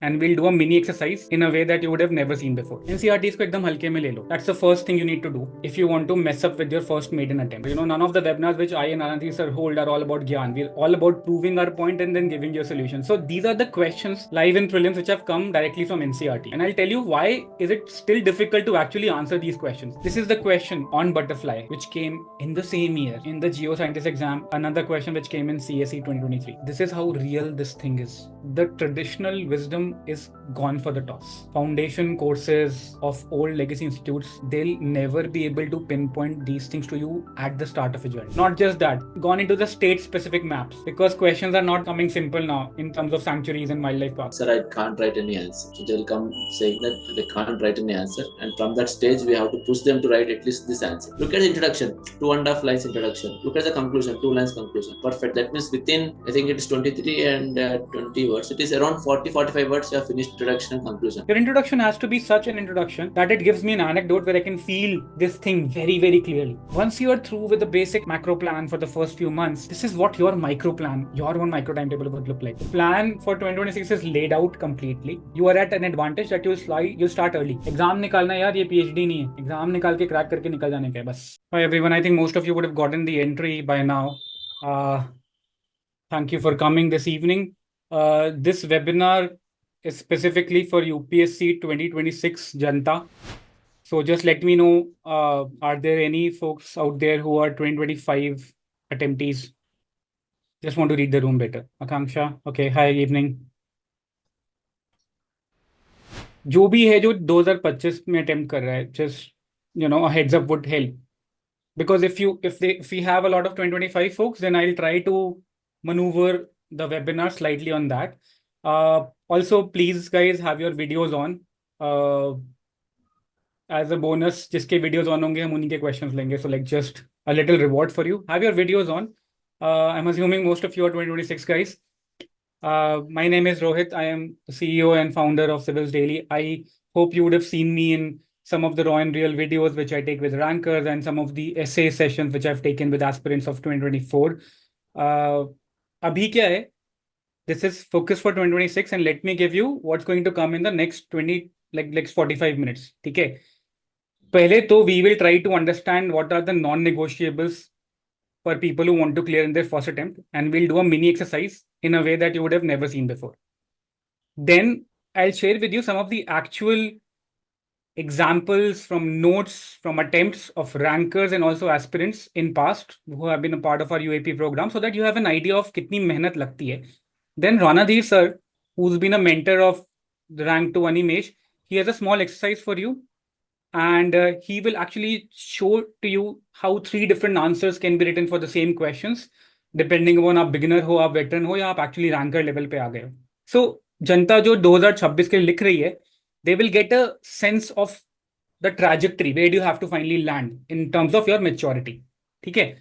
and we'll do a mini exercise in a way that you would have never seen before. NCERTs को एकदम हल्के में ले लो. That's the first thing you need to do if you want to mess up with your first maiden attempt. You know, none of the webinars which I and Ananthi sir hold are all about Gyan. We're all about proving our point and then giving you a solution. So these are the questions live in prelims which have come directly from NCERT. And I'll tell you why is it still difficult to actually answer these questions. This is the question on butterfly which came in the same year in the geoscientist exam. Another question which came in CSE 2023. This is how real this thing is. The traditional wisdom is gone for the toss. Foundation courses of old legacy institutes, they'll never be able to pinpoint these things to you at the start of a journey. Not just that, gone into the state specific maps because questions are not coming simple now in terms of sanctuaries and wildlife parks. Sir, I can't write any answer. So they'll come saying that they can't write any answer, and from that stage we have to push them to write at least this answer. Look at the introduction, 2.5 lines introduction. Look at the conclusion, 2 lines conclusion. Perfect. That means within, I think it is 23 and 20 words. It is around 40-45 words you have finished introduction and conclusion. Your introduction has to be such an introduction that it gives me an anecdote where I can feel this thing very, very clearly. Once you are through with the basic macro plan for the first few months, this is what your micro plan, your own micro timetable would look like. The plan for 2026 is laid out completely. You are at an advantage that you'll start early. Exam निकालना यार ये PhD नहीं है. Exam निकाल के crack करके निकल जाने का है बस. Hi everyone, I think most of you would have gotten the entry by now. Thank you for coming this evening. This webinar is specifically for UPSC 2026 Janta. So just let me know, are there any folks out there who are 2025 attemptees? Just want to read the room better. Akanksha, okay, hi, evening. जो भी है जो 2025 में attempt कर रहा है, just, you know, a heads up would help. Because if we have a lot of 2025 folks, then I'll try to maneuver the webinar slightly on that. Also, please guys have your videos on. As a bonus, जिसके videos on होंगे हम उन्हीं के questions लेंगे. So like just a little reward for you. Have your videos on. I'm assuming most of you are 2026 guys. My name is Rohit. I am the CEO and founder of Civilsdaily. I hope you would have seen me in some of the raw and real videos which I take with rankers and some of the essay sessions which I've taken with aspirants of 2024. Abhi kya hai? This is focus for 2026 and let me give you what's going to come in the next 45 minutes. Okay. पहले तो we will try to understand what are the non-negotiables for people who want to clear in their first attempt, and we'll do a mini exercise in a way that you would have never seen before. Then I'll share with you some of the actual examples from notes from attempts of rankers and also aspirants in past who have been a part of our UAP program so that you have an idea of kitni mehnat lagti hai. Then Ranadhir sir, who's been a mentor of the rank 2 Animesh, he has a small exercise for you. And he will actually show to you how 3 different answers can be written for the same questions, depending upon आप beginner हो, आप veteran हो, या आप actually ranker level पे आ गए हो. So जनता जो 2026 के लिए लिख रही है, they will get a sense of the trajectory, where do you have to finally land in terms of your maturity. ठीक है?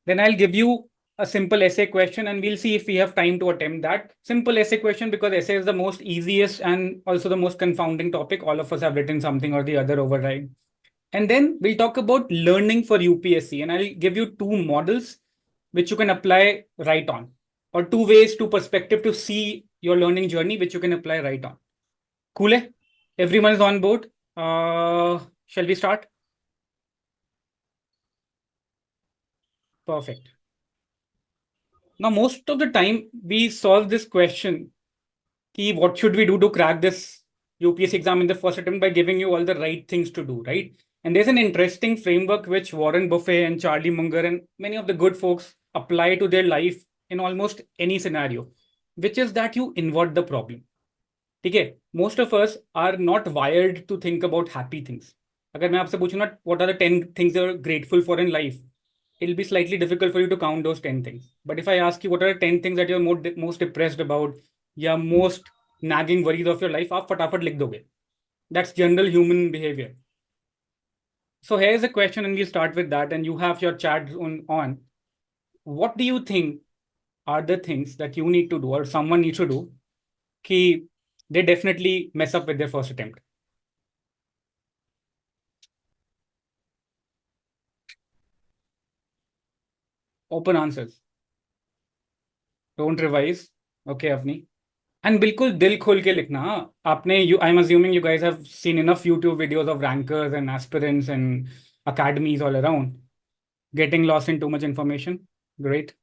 Then I'll give you a simple essay question and we'll see if we have time to attempt that. Simple essay question because essay is the most easiest and also the most confounding topic. All of us have written something or the other override. And then we'll talk about learning for UPSC and I'll give you 2 models which you can apply right on, or 2 ways, 2 perspective to see your learning journey which you can apply right on. Cool? Hai? Everyone is on board. Shall we start? Perfect. Now, most of the time we solve this question, ki what should we do to crack this UPSC exam in the first attempt, by giving you all the right things to do, right? And there's an interesting framework which Warren Buffett and Charlie Munger and many of the good folks apply to their life in almost any scenario, which is that you invert the problem. Okay, most of us are not wired to think about happy things. अगर मैं आपसे पूछूं ना what are the 10 things you're grateful for in life, it'll be slightly difficult for you to count those 10 things. But if I ask you what are the 10 things that you're most depressed about, या most nagging worries of your life, आप फटाफट लिख दोगे. That's general human behavior. So here's a question and we'll start with that, and you have your chat on. What do you think are the things that you need to do or someone needs to do कि they definitely mess up with their first attempt? Open answers. Don't revise. Okay, Avni. And बिल्कुल दिल खोल के लिखना, हाँ? आपने you I am assuming you guys have seen enough YouTube videos of rankers and aspirants and academies all around. Getting lost in too much information. Great.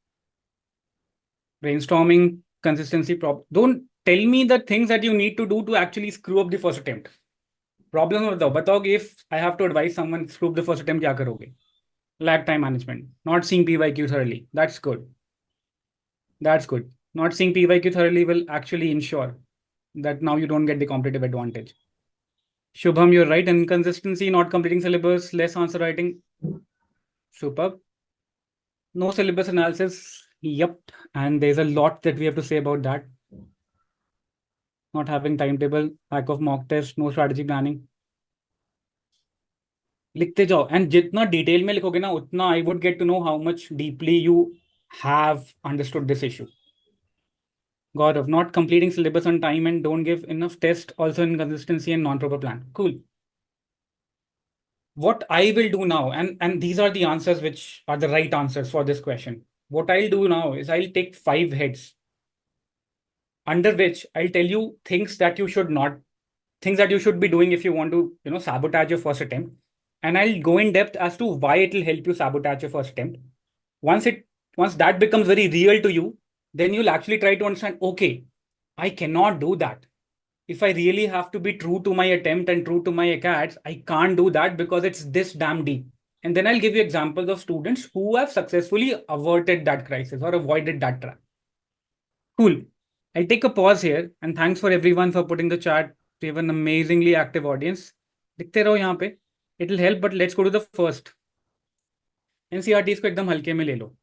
Brainstorming, consistency, don't tell me the things that you need to do to actually screw up the first attempt. Problem बताओ कि if I have to advise someone screw up the first attempt क्या करोगे? Lag time management, not seeing PYQ thoroughly. That's good. That's good. Not seeing PYQ thoroughly will actually ensure that now you don't get the competitive advantage. Shubham, you're right. Inconsistency, not completing syllabus, less answer writing. Superb. No syllabus analysis. Yep. And there's a lot that we have to say about that. Not having timetable, lack of mock test, no strategy planning. लिखते जाओ and जितना detail में लिखोगे ना उतना I would get to know how much deeply you have understood this issue. Gaurav, not completing syllabus on time and don't give enough test, also inconsistency and non-proper plan. Cool. What I will do now, and these are the answers which are the right answers for this question. What I'll do now is I'll take 5 heads under which I'll tell you things that you should not, things that you should be doing if you want to, sabotage your first attempt. And I'll go in depth as to why it will help you sabotage your first attempt. Once it, once that becomes very real to you, then you'll actually try to understand, okay, I cannot do that. If I really have to be true to my attempt and true to my ACADS, I can't do that because it's this damn deep. And then I'll give you examples of students who have successfully averted that crisis or avoided that trap. Cool. I'll take a pause here and thanks for everyone for putting the chat. We have an amazingly active audience. दिखते रहो यहाँ पे. It'll help, but let's go to the first. NCERTs को एकदम हल्के में ले लो.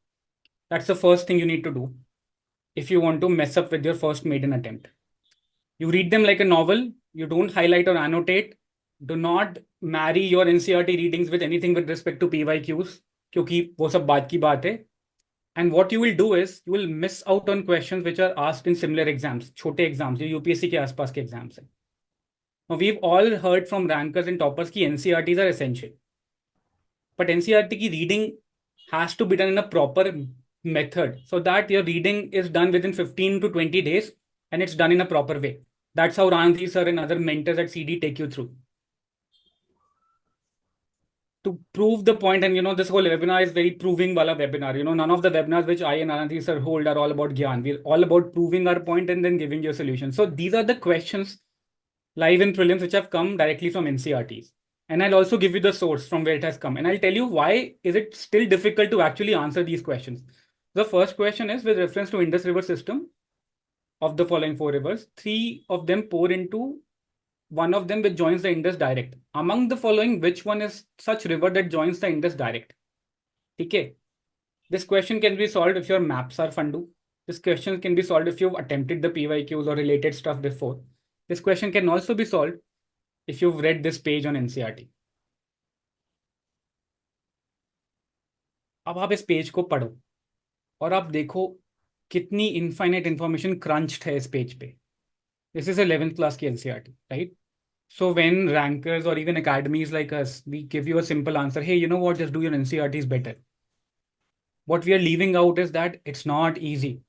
That's the first thing you need to do if you want to mess up with your first maiden attempt. You read them like a novel. You don't highlight or annotate. Do not marry your NCERT readings with anything with respect to PYQs, क्योंकि वो सब बात की बात है. And what you will do is you will miss out on questions which are asked in similar exams, छोटे exams, जो UPSC के आसपास के exams हैं. Now we've all heard from rankers and toppers कि NCERTs are essential. But NCERT की reading has to be done in a proper method so that your reading is done within 15 to 20 days and it's done in a proper way. That's how Ranji sir and other mentors at CD take you through. To prove the point, and this whole webinar is very proving wala webinar. None of the webinars which I and Anand sir hold are all about Gyan. We're all about proving our point and then giving you a solution. So these are the questions live in prelims which have come directly from NCERTs. And I'll also give you the source from where it has come. And I'll tell you why is it still difficult to actually answer these questions. The first question is with reference to Indus River system. Of the following 4 rivers, 3 of them pour into one of them which joins the Indus direct. Among the following, which one is such river that joins the Indus direct? Okay. This question can be solved if your maps are fundu. This question can be solved if you've attempted the PYQs or related stuff before. This question can also be solved if you've read this page on NCERT. अब आप इस page को पढ़ो और आप देखो कितनी infinite information क्रंच्ड है इस पेज पे. This is 11th class की NCERT, right? So when rankers or even academies like us, we give you a simple answer, hey, you know what, just do your NCERTs better. What we are leaving out is that it's not easy.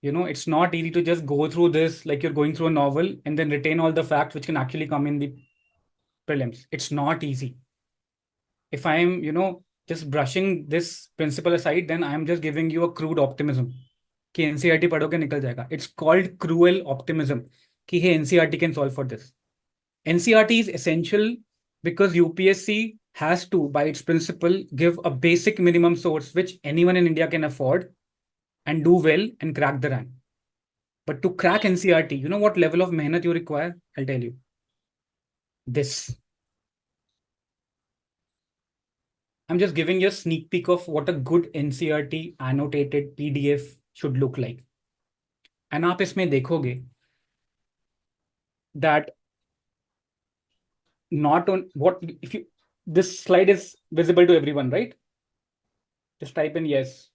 It's not easy to just go through this like you're going through a novel and then retain all the facts which can actually come in the prelims. It's not easy. If I'm, just brushing this principle aside, then I'm just giving you a crude optimism कि NCERT पढ़ोगे निकल जाएगा. It's called cruel optimism कि hey, NCERT can solve for this. NCERT is essential because UPSC has to, by its principle, give a basic minimum source which anyone in India can afford and do well and crack the rank. But to crack NCERT, you know what level of mehnat you require? I'll tell you. This. I'm just giving you a sneak peek of what a good NCERT annotated PDF should look like. And आप इसमें देखोगे that not on what if you this slide is visible to everyone, right? Just type in yes.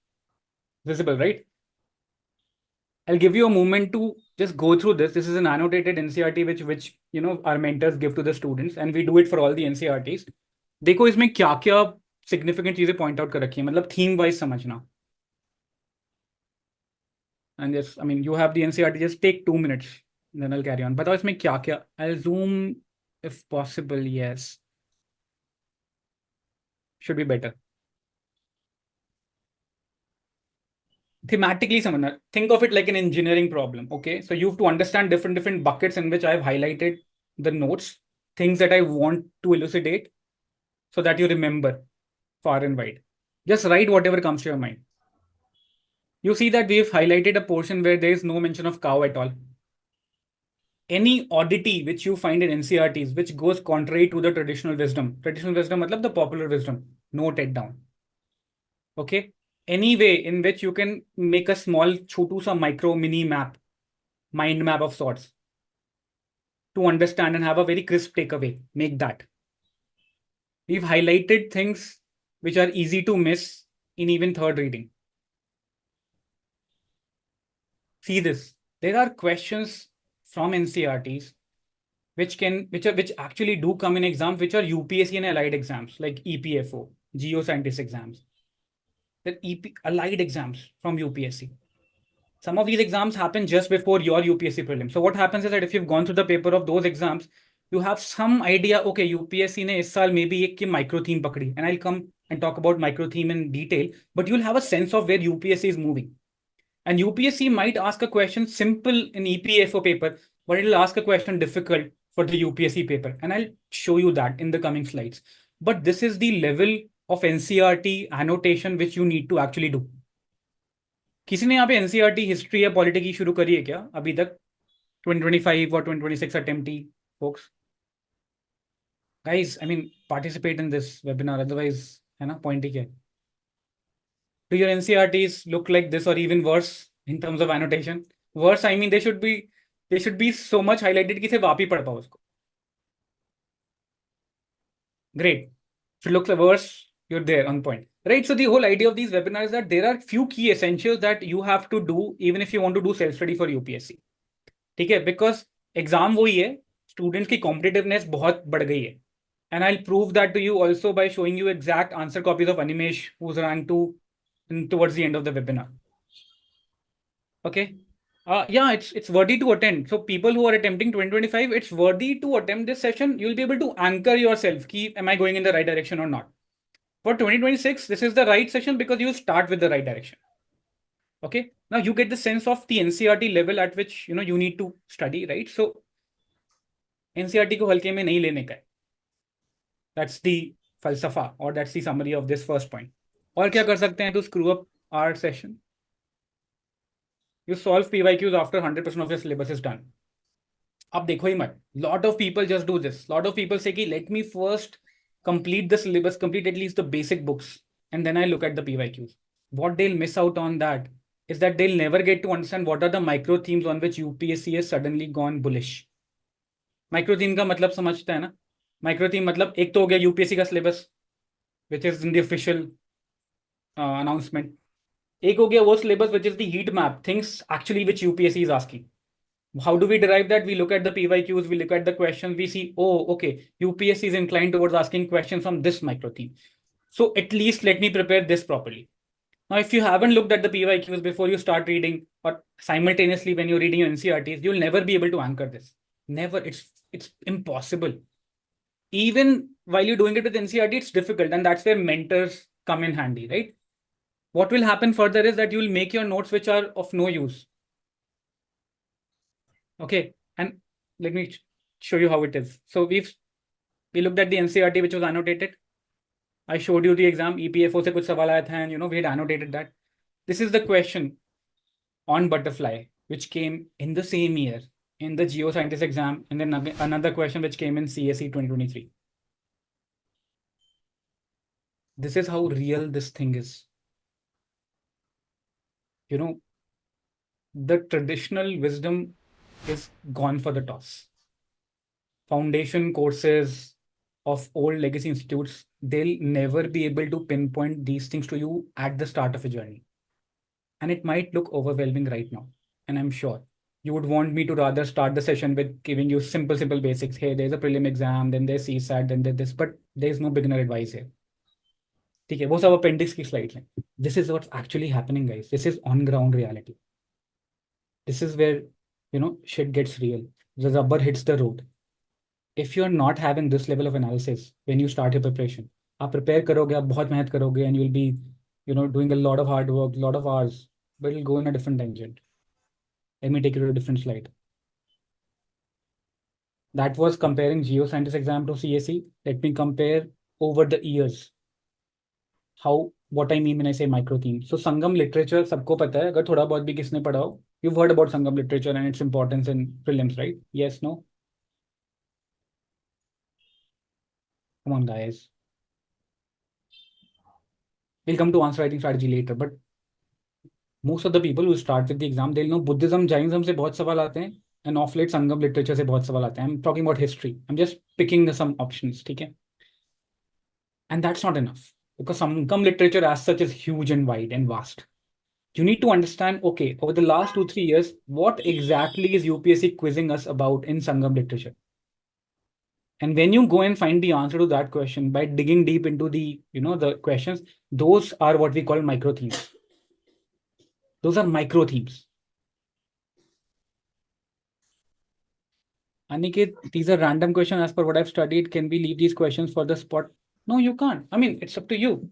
Visible, right? I'll give you a moment to just go through this. This is an annotated NCERT which our mentors give to the students, and we do it for all the NCERTs. देखो इसमें क्या क्या significant चीजें point out कर रखी है, मतलब theme wise समझना. and just, I mean, you have the NCERT, just take 2 minutes, then I'll carry on. बताओ इसमें क्या क्या, I'll zoom if possible. Yes, should be better. Thematically समझना, think of it like an engineering problem. Okay, so you have to understand different buckets in which I've highlighted the notes, things that I want to elucidate, so that you remember far and wide. Just write whatever comes to your mind. You see that we've highlighted a portion where there is no mention of cow at all. Any oddity which you find in NCERTs which goes contrary to the traditional wisdom मतलब the popular wisdom, note it down. Okay, any way in which you can make a small chotu sa micro mini map, mind map of sorts, to understand and have a very crisp takeaway, make that. We've highlighted things which are easy to miss in even third reading. See this, there are questions from NCERTs which actually do come in exams, which are UPSC and allied exams like EPFO, geoscientist exams. The allied exams from UPSC. Some of these exams happen just before your UPSC prelim. So what happens is that if you've gone through the paper of those exams, you have some idea, okay, UPSC ne is saal maybe ek ki micro theme pakdi, and I'll come and talk about micro theme in detail, but you'll have a sense of where UPSC is moving. And UPSC might ask a question simple in EPFO paper, but it'll ask a question difficult for the UPSC paper. And I'll show you that in the coming slides. But this is the level of NCERT annotation which you need to actually do. किसी ने यहाँ पे NCERT history या polity की शुरू करी है क्या अभी तक? 2025 or 2026 attempt, folks? Guys, I mean, participate in this webinar. Otherwise, है ना, point ही क्या? Do your NCERTs look like this or even worse in terms of annotation? Worse, I mean, they should be so much highlighted कि सिर्फ आप ही पढ़ पाओ उसको. Great. If it looks worse, you're there on point. Right. So the whole idea of these webinars is that there are few key essentials that you have to do even if you want to do self-study for UPSC. ठीक है? Because exam वही है, students की competitiveness बहुत बढ़ गई है. And I'll prove that to you also by showing you exact answer copies of Animesh, who's ranked 2 towards the end of the webinar. Okay. Yeah, it's worthy to attend. So people who are attempting 2025, it's worthy to attempt this session. You'll be able to anchor yourself. Am I going in the right direction or not? For 2026, this is the right session because you start with the right direction. Okay. Now you get the sense of the NCERT level at which you need to study, right? So NCERT को हल्के में नहीं लेने का है. That's the falsafa, or that's the summary of this first point. और क्या कर सकते हैं to screw up our session? You solve PYQs after 100% of your syllabus is done. अब देखो ही मत. Lot of people just do this. Lot of people say कि let me first complete the syllabus, complete at least the basic books, and then I look at the PYQs. What they'll miss out on that is that they'll never get to understand what are the micro themes on which UPSC has suddenly gone bullish. Micro theme का मतलब समझता है ना? Micro theme मतलब एक तो हो गया UPSC का syllabus, which is in the official announcement. एक हो गया वो syllabus which is the heat map, things actually which UPSC is asking. How do we derive that? We look at the PYQs, we look at the questions, we see, oh, okay, UPSC is inclined towards asking questions from this micro theme. So at least let me prepare this properly. Now, if you haven't looked at the PYQs before you start reading, or simultaneously when you're reading your NCERTs, you'll never be able to anchor this. Never. It's impossible. Even while you're doing it with NCERT, it's difficult. And that's where mentors come in handy, right? What will happen further is that you'll make your notes which are of no use. Okay, and let me show you how it is. So we looked at the NCERT which was annotated. I showed you the exam, EPFO se kuch sawal aaya tha, and we had annotated that. This is the question on butterfly, which came in the same year in the geoscientist exam, and then another question which came in CSE 2023. This is how real this thing is. The traditional wisdom is gone for the toss. Foundation courses of old legacy institutes, they'll never be able to pinpoint these things to you at the start of a journey. And it might look overwhelming right now. And I'm sure you would want me to rather start the session with giving you simple basics. Hey, there's a prelim exam, then there's CSAT, then there's this, but there's no beginner advice here. Okay, वो सब appendix की slide. This is what's actually happening, guys. This is on ground reality. This is where, shit gets real. The rubber hits the road. If you're not having this level of analysis when you start your preparation, आप prepare करोगे, आप बहुत मेहनत करोगे, and you'll be, doing a lot of hard work, lot of hours, but it'll go in a different tangent. Let me take you to a different slide. That was comparing geoscientist exam to CSE. Let me compare over the years how what I mean when I say micro theme. So Sangam literature सबको पता है, अगर थोड़ा बहुत भी किसने पढ़ा हो. You've heard about Sangam literature and its importance in prelims, right? Yes, no? Come on, guys. We'll come to answer writing strategy later, but most of the people who start with the exam, they'll know Buddhism, Jainism से बहुत सवाल आते हैं, and of late Sangam literature से बहुत सवाल आते हैं. I'm talking about history. I'm just picking some options, ठीक है? And that's not enough because Sangam literature as such is huge and wide and vast. You need to understand, okay, over the last 2-3 years, what exactly is UPSC quizzing us about in Sangam literature? And when you go and find the answer to that question by digging deep into the questions, those are what we call micro themes. Those are micro themes. Aniket, these are random questions as per what I've studied. Can we leave these questions for the spot? No, you can't. I mean, it's up to you.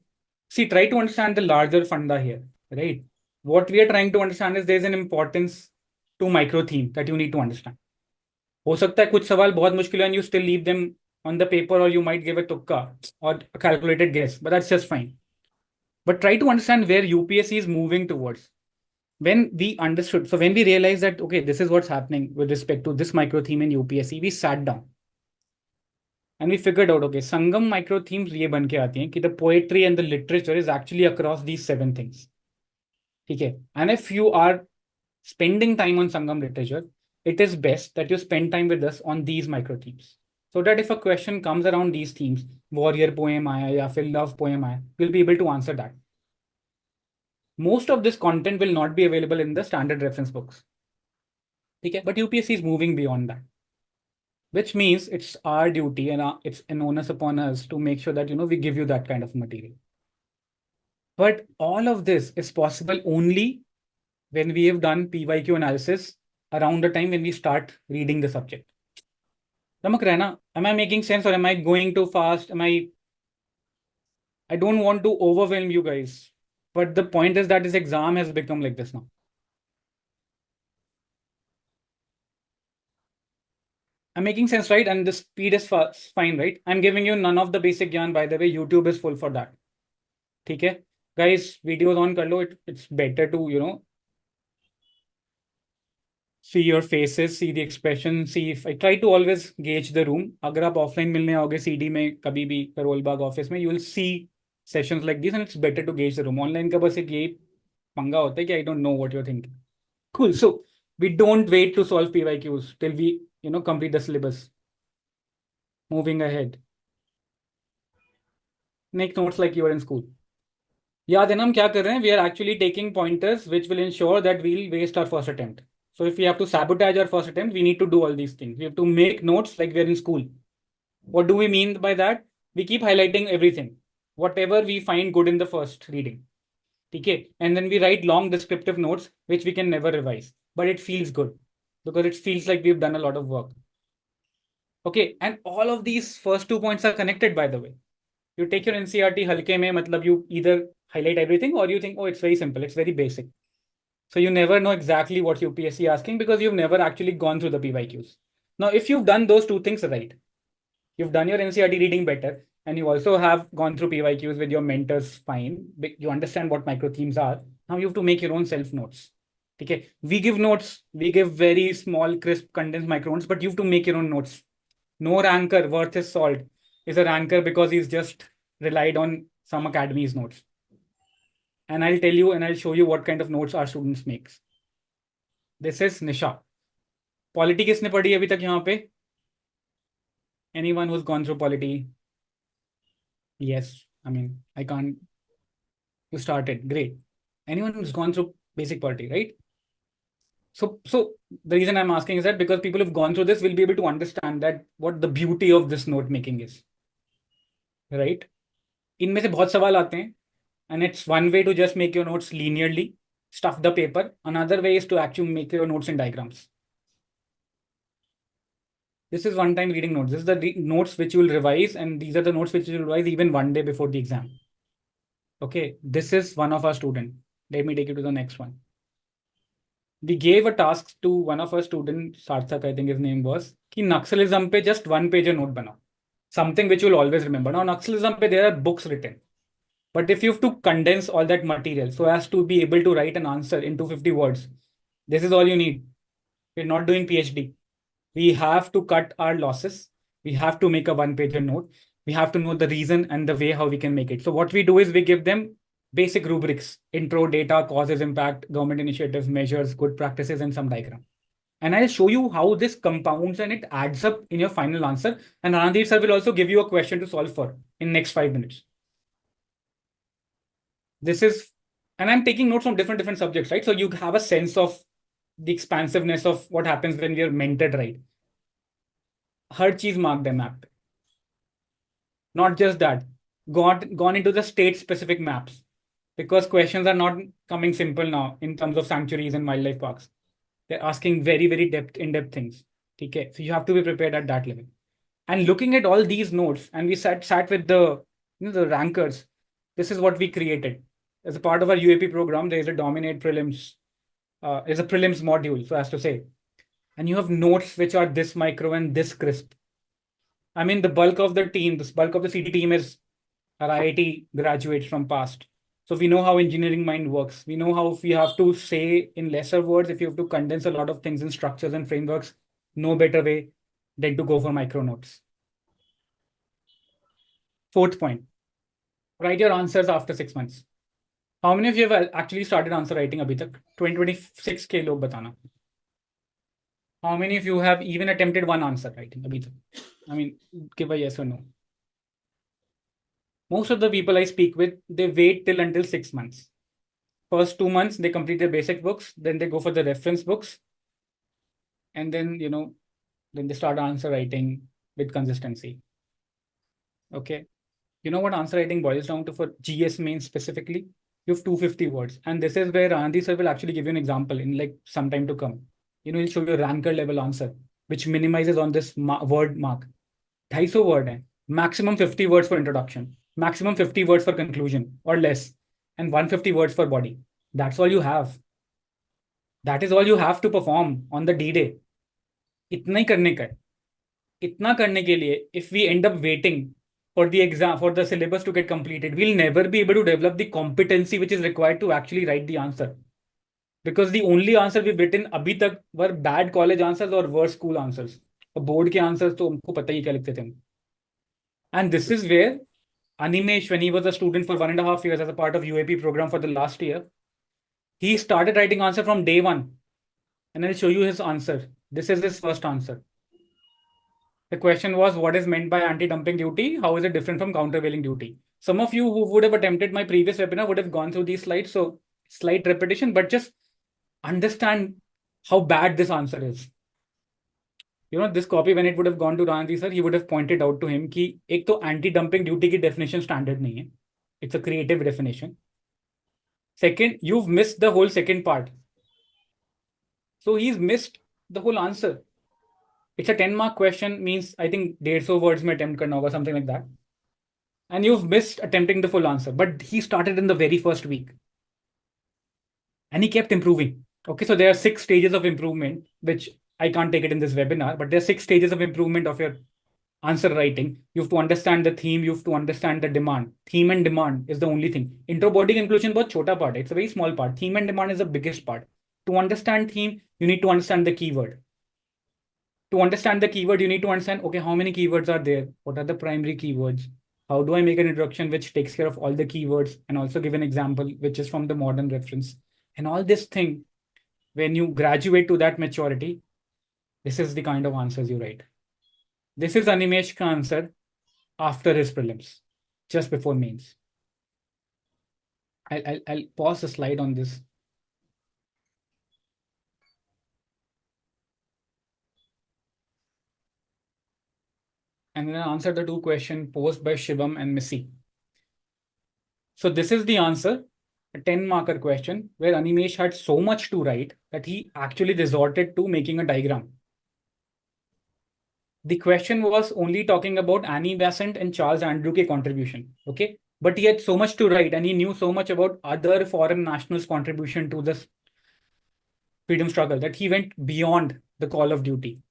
See, try to understand the larger funda here, right? What we are trying to understand is there's an importance to micro theme that you need to understand. हो सकता है कुछ सवाल बहुत मुश्किल है and you still leave them on the paper, or you might give a tukka or a calculated guess, but that's just fine. But try to understand where UPSC is moving towards. When we understood, so when we realized that, okay, this is what's happening with respect to this micro theme in UPSC, we sat down and we figured out, okay, Sangam micro themes ये बन के आती हैं कि the poetry and the literature is actually across these 7 things. ठीक है? And if you are spending time on Sangam literature, it is best that you spend time with us on these micro themes. So that if a question comes around these themes, warrior poem आया या फिर love poem आया, you'll be able to answer that. Most of this content will not be available in the standard reference books. Okay? But UPSC is moving beyond that, which means it's our duty and it's an onus upon us to make sure that we give you that kind of material. But all of this is possible only when we have done PYQ analysis around the time when we start reading the subject. Ramak Rana, am I making sense or am I going too fast? I don't want to overwhelm you guys. But the point is that this exam has become like this now. I'm making sense, right? And the speed is fine, right? I'm giving you none of the basic gyan, by the way. YouTube is full for that. Okay? Guys, videos on kar lo. It's better to, see your faces, see the expression, see if I try to always gauge the room. अगर आप offline मिलने आओगे CD में कभी भी Karol Bagh office में, you will see sessions like this and it's better to gauge the room. Online का बस एक यही पंगा होता है कि I don't know what you're thinking. Cool. So we don't wait to solve PYQs till we complete the syllabus. Moving ahead. Make notes like you are in school. याद है ना हम क्या कर रहे हैं? We are actually taking pointers which will ensure that we'll waste our first attempt. So if we have to sabotage our first attempt, we need to do all these things. We have to make notes like we're in school. What do we mean by that? We keep highlighting everything, whatever we find good in the first reading. Okay? And then we write long descriptive notes, which we can never revise. But it feels good because it feels like we've done a lot of work. Okay, and all of these first 2 points are connected, by the way. You take your NCERT halke mein, matlab you either highlight everything or you think, oh, it's very simple, it's very basic. So you never know exactly what UPSC is asking because you've never actually gone through the PYQs. Now, if you've done those 2 things right, you've done your NCERT reading better, and you also have gone through PYQs with your mentors fine, you understand what micro themes are. Now you have to make your own self notes. Okay, we give notes, we give very small, crisp, condensed micro notes, but you have to make your own notes. No ranker worth his salt is a ranker because he's just relied on some academy's notes. And I'll tell you and I'll show you what kind of notes our students makes. This is Nisha. Polity किसने पढ़ी अभी तक यहाँ पे? Anyone who's gone through polity? Yes. I mean, I can't. You started. Great. Anyone who's gone through basic polity, right? So the reason I'm asking is that because people who've gone through this will be able to understand that what the beauty of this note making is. Right? इनमें से बहुत सवाल आते हैं and it's one way to just make your notes linearly. stuff the paper. Another way is to actually make your notes in diagrams. This is one-time reading notes. This is the notes which you will revise, and these are the notes which you will revise even one day before the exam. Okay, this is one of our students. Let me take you to the next one. We gave a task to one of our students, Sarthak, I think his name was, कि Naxalism पे just one page note बनाओ. Something which you'll always remember. Now, Naxalism पे there are books written. But if you have to condense all that material so as to be able to write an answer in 250 words, this is all you need. We're not doing PhD. We have to cut our losses. We have to make a one-pager note. We have to know the reason and the way how we can make it. So what we do is we give them basic rubrics: intro, data, causes, impact, government initiatives, measures, good practices, and some diagram. And I'll show you how this compounds and it adds up in your final answer. And Anandit sir will also give you a question to solve for in next 5 minutes. This is, and I'm taking notes from different subjects, right? So you have a sense of the expansiveness of what happens when we are mentored, right? हर चीज mark them map. Not just that, gone into the state specific maps, because questions are not coming simple now in terms of sanctuaries and wildlife parks. They're asking very in-depth things. Okay, so you have to be prepared at that level. And looking at all these notes, and we sat with the the rankers. This is what we created as a part of our UAP program. There is a dominate prelims, is a prelims module, so as to say, and you have notes which are this micro and this crisp. I mean, the bulk of the team, the bulk of the CD team is our IIT graduates from past. So we know how engineering mind works. We know how if we have to say in lesser words, if you have to condense a lot of things in structures and frameworks, no better way than to go for micro notes. Fourth point, write your answers after 6 months. How many of you have actually started answer writing abhi tak? 2026 ke log batana. How many of you have even attempted one answer writing abhi tak? I mean, give a yes or no. Most of the people I speak with, they wait till until 6 months. First 2 months, they complete their basic books, then they go for the reference books. And then, then they start answer writing with consistency. Okay. You know what answer writing boils down to for GS main specifically? You have 250 words. And this is where Andy sir will actually give you an example in like some time to come. He'll show you a ranker level answer, which minimizes on this word mark. 250 word hai. Maximum 50 words for introduction, maximum 50 words for conclusion or less, and 150 words for body. That's all you have. That is all you have to perform on the D-Day. इतना ही करने का है. इतना करने के लिए, if we end up waiting for the exam, for the syllabus to get completed, we'll never be able to develop the competency which is required to actually write the answer. Because the only answer we've written abhi tak were bad college answers or worse school answers. Board के answers तो हमको पता ही क्या लिखते थे हम. And this is where Animesh, when he was a student for 1.5 years as a part of UAP program for the last year, he started writing answer from day one. And I'll show you his answer. This is his first answer. The question was, what is meant by anti-dumping duty? How is it different from countervailing duty? Some of you who would have attempted my previous webinar would have gone through these slides. So slight repetition, but just understand how bad this answer is. This copy, when it would have gone to Ranji sir, he would have pointed out to him कि एक तो anti-dumping duty की definition standard नहीं है. It's a creative definition. Second, you've missed the whole second part. So he's missed the whole answer. It's a 10-mark question, means I think 150 words में attempt करना होगा, something like that. And you've missed attempting the full answer. But he started in the very first week. And he kept improving. Okay, so there are 6 stages of improvement, which I can't take it in this webinar, but there are 6 stages of improvement of your answer writing. You have to understand the theme, you have to understand the demand. Theme and demand is the only thing. Intro, body, conclusion बहुत छोटा part है. It's a very small part. Theme and demand is the biggest part. To understand theme, you need to understand the keyword. To understand the keyword, you need to understand, okay, how many keywords are there? What are the primary keywords? How do I make an introduction which takes care of all the keywords and also give an example which is from the modern reference? And all this thing, when you graduate to that maturity, this is the kind of answers you write. This is Animesh's answer after his prelims, just before mains. I'll pause the slide on this. And then I'll answer the 2 questions posed by Shivam and Missy. So this is the answer. a 10-marker question where Animesh had so much to write that he actually resorted to making a diagram. The question was only talking about Annie Besant and Charles Andrew K contribution. Okay. But he had so much to write and he knew so much about other foreign nationals' contribution to this freedom struggle that he went beyond the call of duty.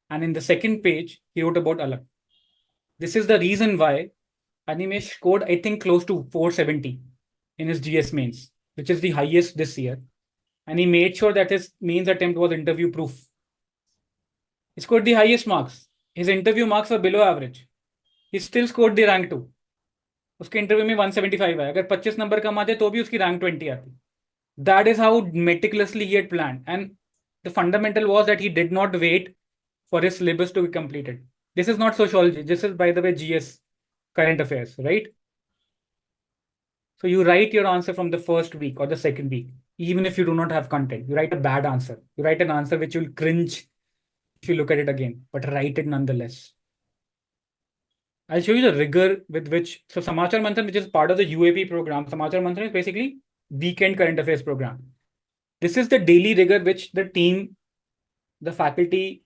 And in the second page, he wrote about Alag. This is the reason why Animesh scored, I think, close to 470 in his GS mains, which is the highest this year. And he made sure that his mains attempt was interview proof. He scored the highest marks. His interview marks were below average. He still scored the rank 2. उसके interview में 175 है, अगर 25 number कम आते तो भी उसकी rank 20 आती. That is how meticulously he had planned. And the fundamental was that he did not wait for his syllabus to be completed. This is not sociology. This is, by the way, GS, current affairs, right? So you write your answer from the first week or the second week, even if you do not have content. You write a bad answer. You write an answer which you'll cringe if you look at it again, but write it nonetheless. I'll show you the rigor with which, so Samachar Manthan, which is part of the UAP program, Samachar Manthan is basically weekend current affairs program. This is the daily rigor which the team, the faculty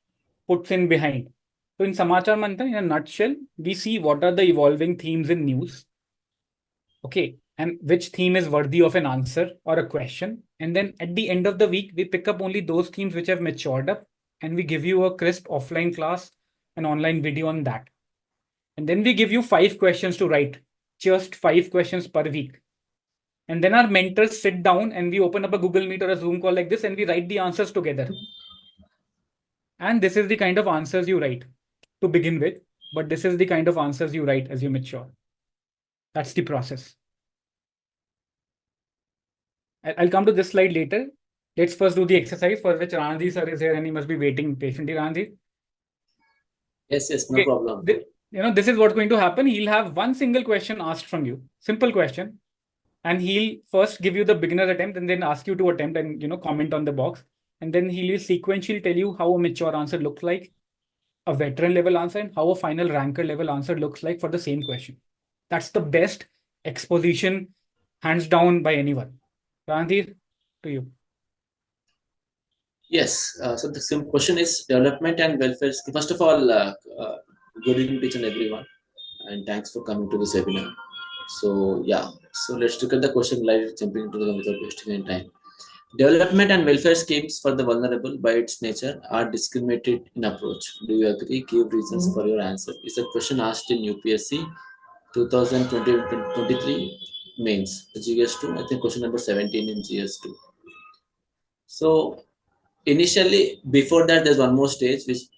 puts in behind. So in Samachar Manthan, in a nutshell, we see what are the evolving themes in news. Okay. And which theme is worthy of an answer or a question. And then at the end of the week, we pick up only those themes which have matured up and we give you a crisp offline class, an online video on that. And then we give you 5 questions to write, just 5 questions per week. And then our mentors sit down and we open up a Google Meet or a Zoom call like this and we write the answers together. And this is the kind of answers you write to begin with, but this is the kind of answers you write as you mature. That's the process. I'll come to this slide later. Let's first do the exercise for which Ranji sir is here and he must be waiting patiently, Ranji. Yes, no problem. This is what's going to happen. He'll have one single question asked from you, simple question. And he'll first give you the beginner attempt and then ask you to attempt and, comment on the box. And then he'll sequentially tell you how a mature answer looks like, a veteran level answer, and how a final ranker level answer looks like for the same question. That's the best exposition, hands down, by anyone. Randir, to you. Yes. So the same question is development and welfare. First of all, good evening to each and everyone, and thanks for coming to this webinar. So yeah, so let's look at the question live, jumping into the without wasting any time. Development and welfare schemes for the vulnerable by its nature are discriminated in approach. Do you agree? Give reasons for your answer. Is a question asked in UPSC 2023 mains, GS2. I think question number 17 in GS2. So initially, before that, there's one more stage which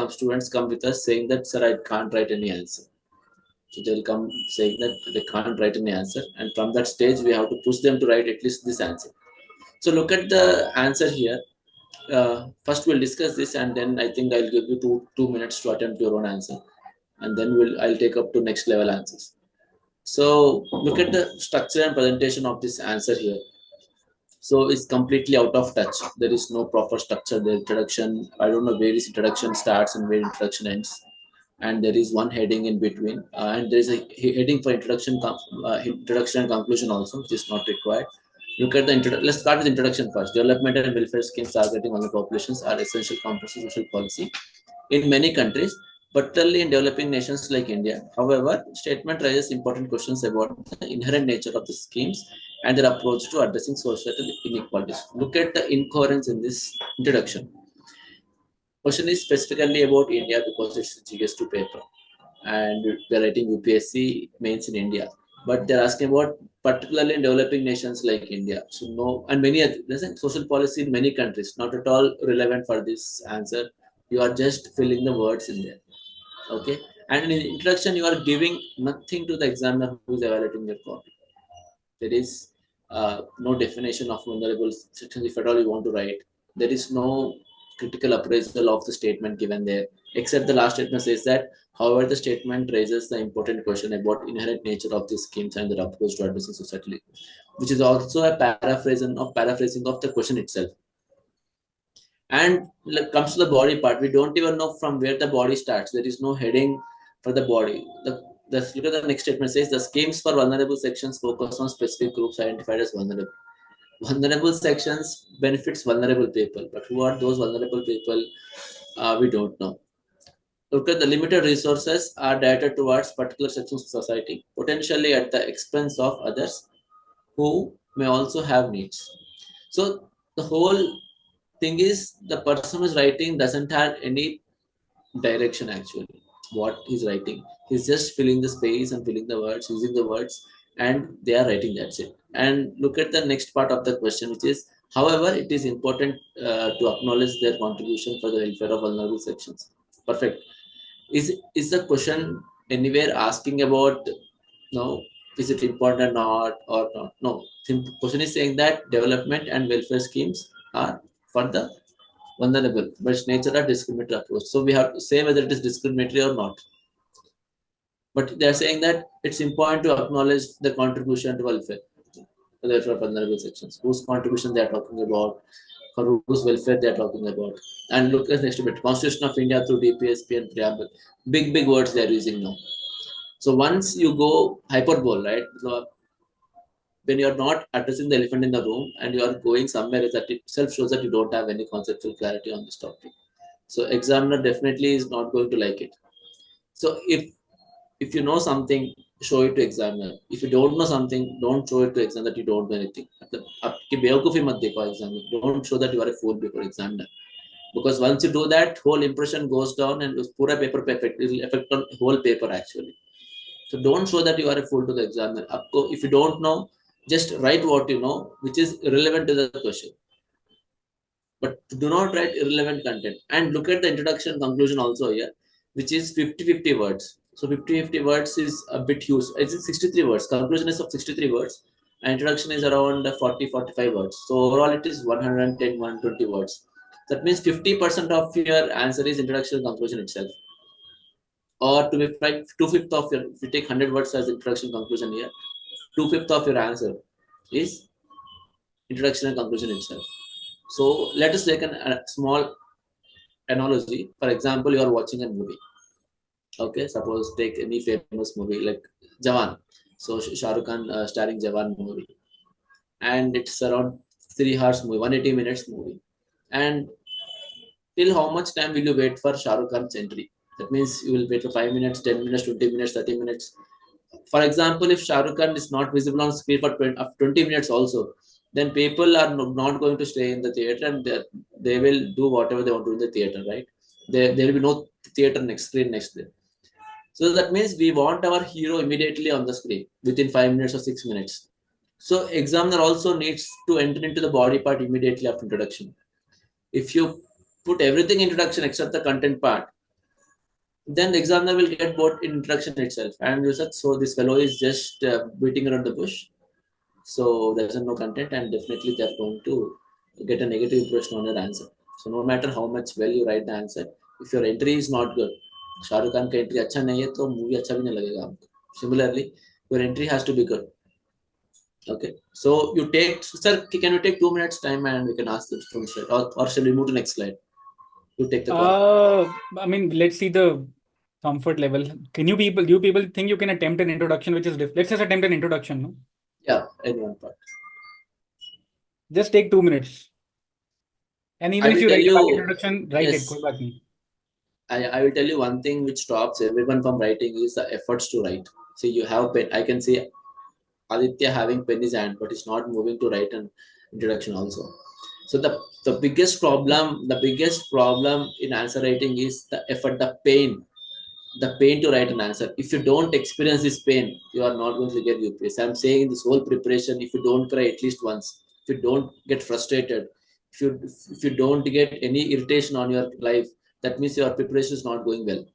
students come with us saying that, sir, I can't write any answer. So they'll come saying that they can't write any answer. And from that stage, we have to push them to write at least this answer. So look at the answer here. First, we'll discuss this, and then I think I'll give you two minutes to attempt your own answer. And then I'll take up to next level answers. So look at the structure and presentation of this answer here. So it's completely out of touch. There is no proper structure. The introduction, I don't know where this introduction starts and where introduction ends. And there is one heading in between. And there is a heading for introduction and conclusion also, which is not required. Look at the introduction. Let's start with introduction first. Development and welfare schemes targeting vulnerable populations are essential components of social policy in many countries, particularly in developing nations like India. However, statement raises important questions about the inherent nature of the schemes and their approach to addressing societal inequalities. Look at the incoherence in this introduction. Question is specifically about India because it's a GS2 paper and we're writing UPSC mains in India. But they're asking about particularly in developing nations like India. So no, and many there's a social policy in many countries, not at all relevant for this answer. You are just filling the words in there. Okay. And in introduction, you are giving nothing to the examiner who is evaluating your copy. There is no definition of vulnerable sections if at all you want to write. There is no critical appraisal of the statement given there, except the last statement says that, however, the statement raises the important question about inherent nature of these schemes and their approach to addressing societal, which is also a paraphrasing of the question itself. And comes to the body part, we don't even know from where the body starts. There is no heading for the body. The look at the next statement. Says the schemes for vulnerable sections focus on specific groups identified as vulnerable. Vulnerable sections benefits vulnerable people, but who are those vulnerable people? We don't know. Look at the limited resources are directed towards particular sections of society, potentially at the expense of others who may also have needs. So the whole thing is the person who's writing doesn't have any direction actually. What he's writing, he's just filling the space and filling the words, using the words, and they are writing. That's it. And look at the next part of the question, which is, however, it is important to acknowledge their contribution for the welfare of vulnerable sections. Perfect. Is the question anywhere asking about no? Is it important or not? No. The question is saying that development and welfare schemes are for the vulnerable, but its nature are discriminatory approach. So we have to say whether it is discriminatory or not. But they are saying that it's important to acknowledge the contribution to welfare, the welfare of vulnerable sections, whose contribution they are talking about, for whose welfare they are talking about. And look at next bit, Constitution of India through DPSP and preamble. Big words they are using now. So once you go hyperbole, right? So when you are not addressing the elephant in the room and you are going somewhere, that itself shows that you don't have any conceptual clarity on this topic. So examiner definitely is not going to like it. So if you know something, show it to examiner. If you don't know something, don't show it to examiner that you don't know anything. Don't show that you are a fool before examiner. Because once you do that, whole impression goes down and pura paper perfect. It will affect on whole paper actually. So don't show that you are a fool to the examiner. If you don't know, just write what you know, which is relevant to the question. But do not write irrelevant content. And look at the introduction conclusion also here, which is 50-50 words. So 50-50 words is a bit huge. It's 63 words. Conclusion is of 63 words. And introduction is around 40-45 words. So overall it is 110-120 words. That means 50% of your answer is introduction and conclusion itself. Or to be frank, 2/5 of your, if you take 100 words as introduction conclusion here, 2/5 of your answer is introduction and conclusion itself. So let us take a small analogy. For example, you are watching a movie. Okay, suppose take any famous movie like Jawan. So Shah Rukh Khan starring Jawan movie, and it's around 3 hours movie, 180 minutes movie. And till how much time will you wait for Shah Rukh Khan's entry? That means you will wait for 5 minutes, 10 minutes, 20 minutes, 30 minutes. For example, if Shah Rukh Khan is not visible on screen for 20 minutes also, then people are not going to stay in the theater and they will do whatever they want to do in the theater, right? There will be no theater screen next there. So that means we want our hero immediately on the screen within 5 minutes or 6 minutes. So examiner also needs to enter into the body part immediately after introduction. If you put everything in introduction except the content part, then the examiner will get bored in introduction itself. And you said, so this fellow is just beating around the bush. So there's no content, and definitely they're going to get a negative impression on your answer. So no matter how much well you write the answer, if your entry is not good, Shahrukh Khan का entry अच्छा नहीं है तो movie अच्छा भी नहीं लगेगा आपको. Similarly, your entry has to be good. Okay, so you take, sir, can you take 2 minutes time and we can ask the students, or shall we move to next slide? You take the call. I mean, let's see the comfort level. You people think you can attempt an introduction, which is let's just attempt an introduction, no? Yeah, anyone part. Just take 2 minutes. And even if you write a bad introduction, write yes, it. कोई बात नहीं. I will tell you one thing which stops everyone from writing is the efforts to write. See, you have pen. I can see Aditya having pen in his hand, but he's not moving to write an introduction also. So the biggest problem in answer writing is the effort, the pain to write an answer. If you don't experience this pain, you are not going to get UPSC. I'm saying this whole preparation, if you don't cry at least once, if you don't get frustrated, if you don't get any irritation on your life, that means your preparation is not going well.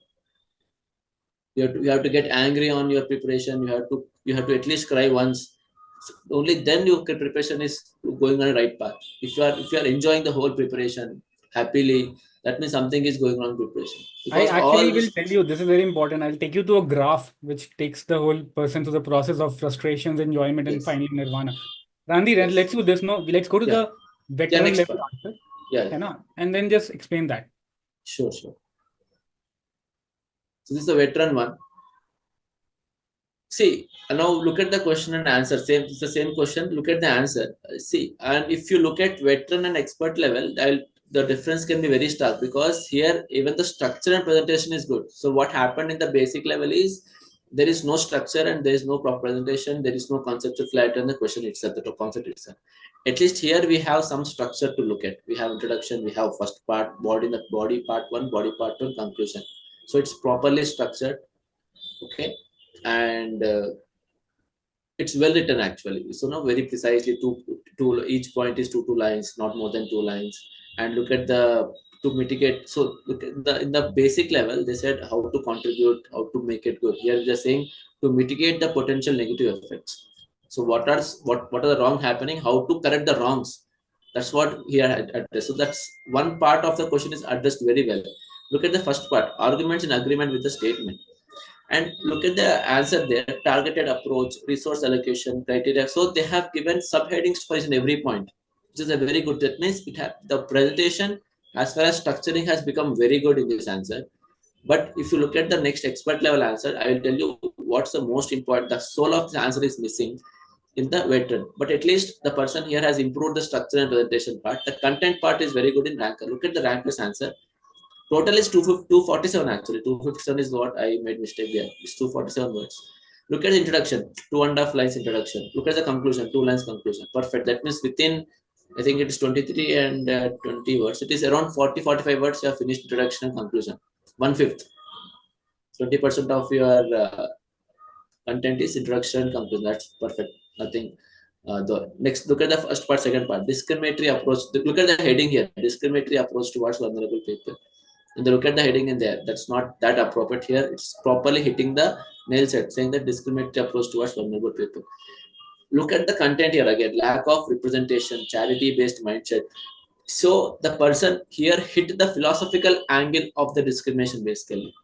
You have to get angry on your preparation. You have to at least cry once. So only then your preparation is going on the right path. If you are enjoying the whole preparation happily, that means something is going on in preparation. Because I actually will tell you, this is very important. I'll take you to a graph which takes the whole person through the process of frustrations, enjoyment, and finally nirvana. Randy, let's do this. No, let's go to the veteran level answer. Yeah. And then just explain that. Sure. So this is the veteran one. See, now look at the question and answer. Same, it's the same question. Look at the answer. See, and if you look at veteran and expert level, the difference can be very stark, because here even the structure and presentation is good. So what happened in the basic level is there is no structure and there is no proper presentation. There is no conceptual clarity on the question itself, the concept itself. At least here we have some structure to look at. We have introduction, we have first part, body part one, body part two, conclusion. So it's properly structured. Okay, and it's well written actually. So now very precisely, each point is two lines, not more than 2 lines. And look at the to mitigate. So look at the in the basic level, they said how to contribute, how to make it good. Here they're saying to mitigate the potential negative effects. So what are the wrong happening? How to correct the wrongs? That's what here addressed. So that's one part of the question is addressed very well. Look at the first part: arguments in agreement with the statement. And look at the answer there: targeted approach, resource allocation, criteria. So they have given subheadings for each and every point, which is a very good. That means the presentation as far as structuring has become very good in this answer. But if you look at the next expert level answer, I will tell you what's the most important. The soul of the answer is missing in the veteran. But at least the person here has improved the structure and presentation part. The content part is very good in ranker. Look at the ranker's answer. Total is 247 actually. 257 is what I made mistake there. It's 247 words. Look at the introduction, 2.5 lines introduction. Look at the conclusion, 2 lines conclusion. Perfect. That means within, I think it is 23 and 20 words. It is around 40-45 words you have finished introduction and conclusion. 1/5. 20% of your content is introduction and conclusion. That's perfect. Nothing. The next, look at the first part, second part. Discriminatory approach. Look at the heading here. Discriminatory approach towards vulnerable people. And look at the heading in there. That's not that appropriate here. It's properly hitting the nail set, saying that discriminatory approach towards vulnerable people. Look at the content here again. Lack of representation, charity-based mindset. So the person here hit the philosophical angle of the discrimination basically.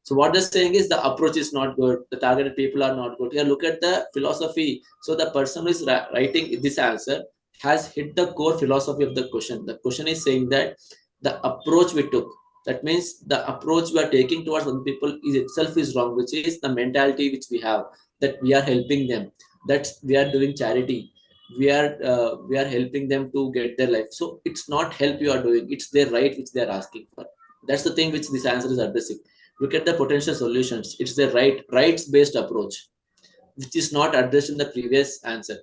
So what they're saying is the approach is not good. The targeted people are not good. Here, look at the philosophy. So the person who is writing this answer has hit the core philosophy of the question. The question is saying that the approach we took, that means the approach we are taking towards other people is itself is wrong, which is the mentality which we have, that we are helping them, that we are doing charity, we are helping them to get their life. So it's not help you are doing, it's their right which they are asking for. That's the thing which this answer is addressing. Look at the potential solutions. It's the rights-based approach, which is not addressed in the previous answer.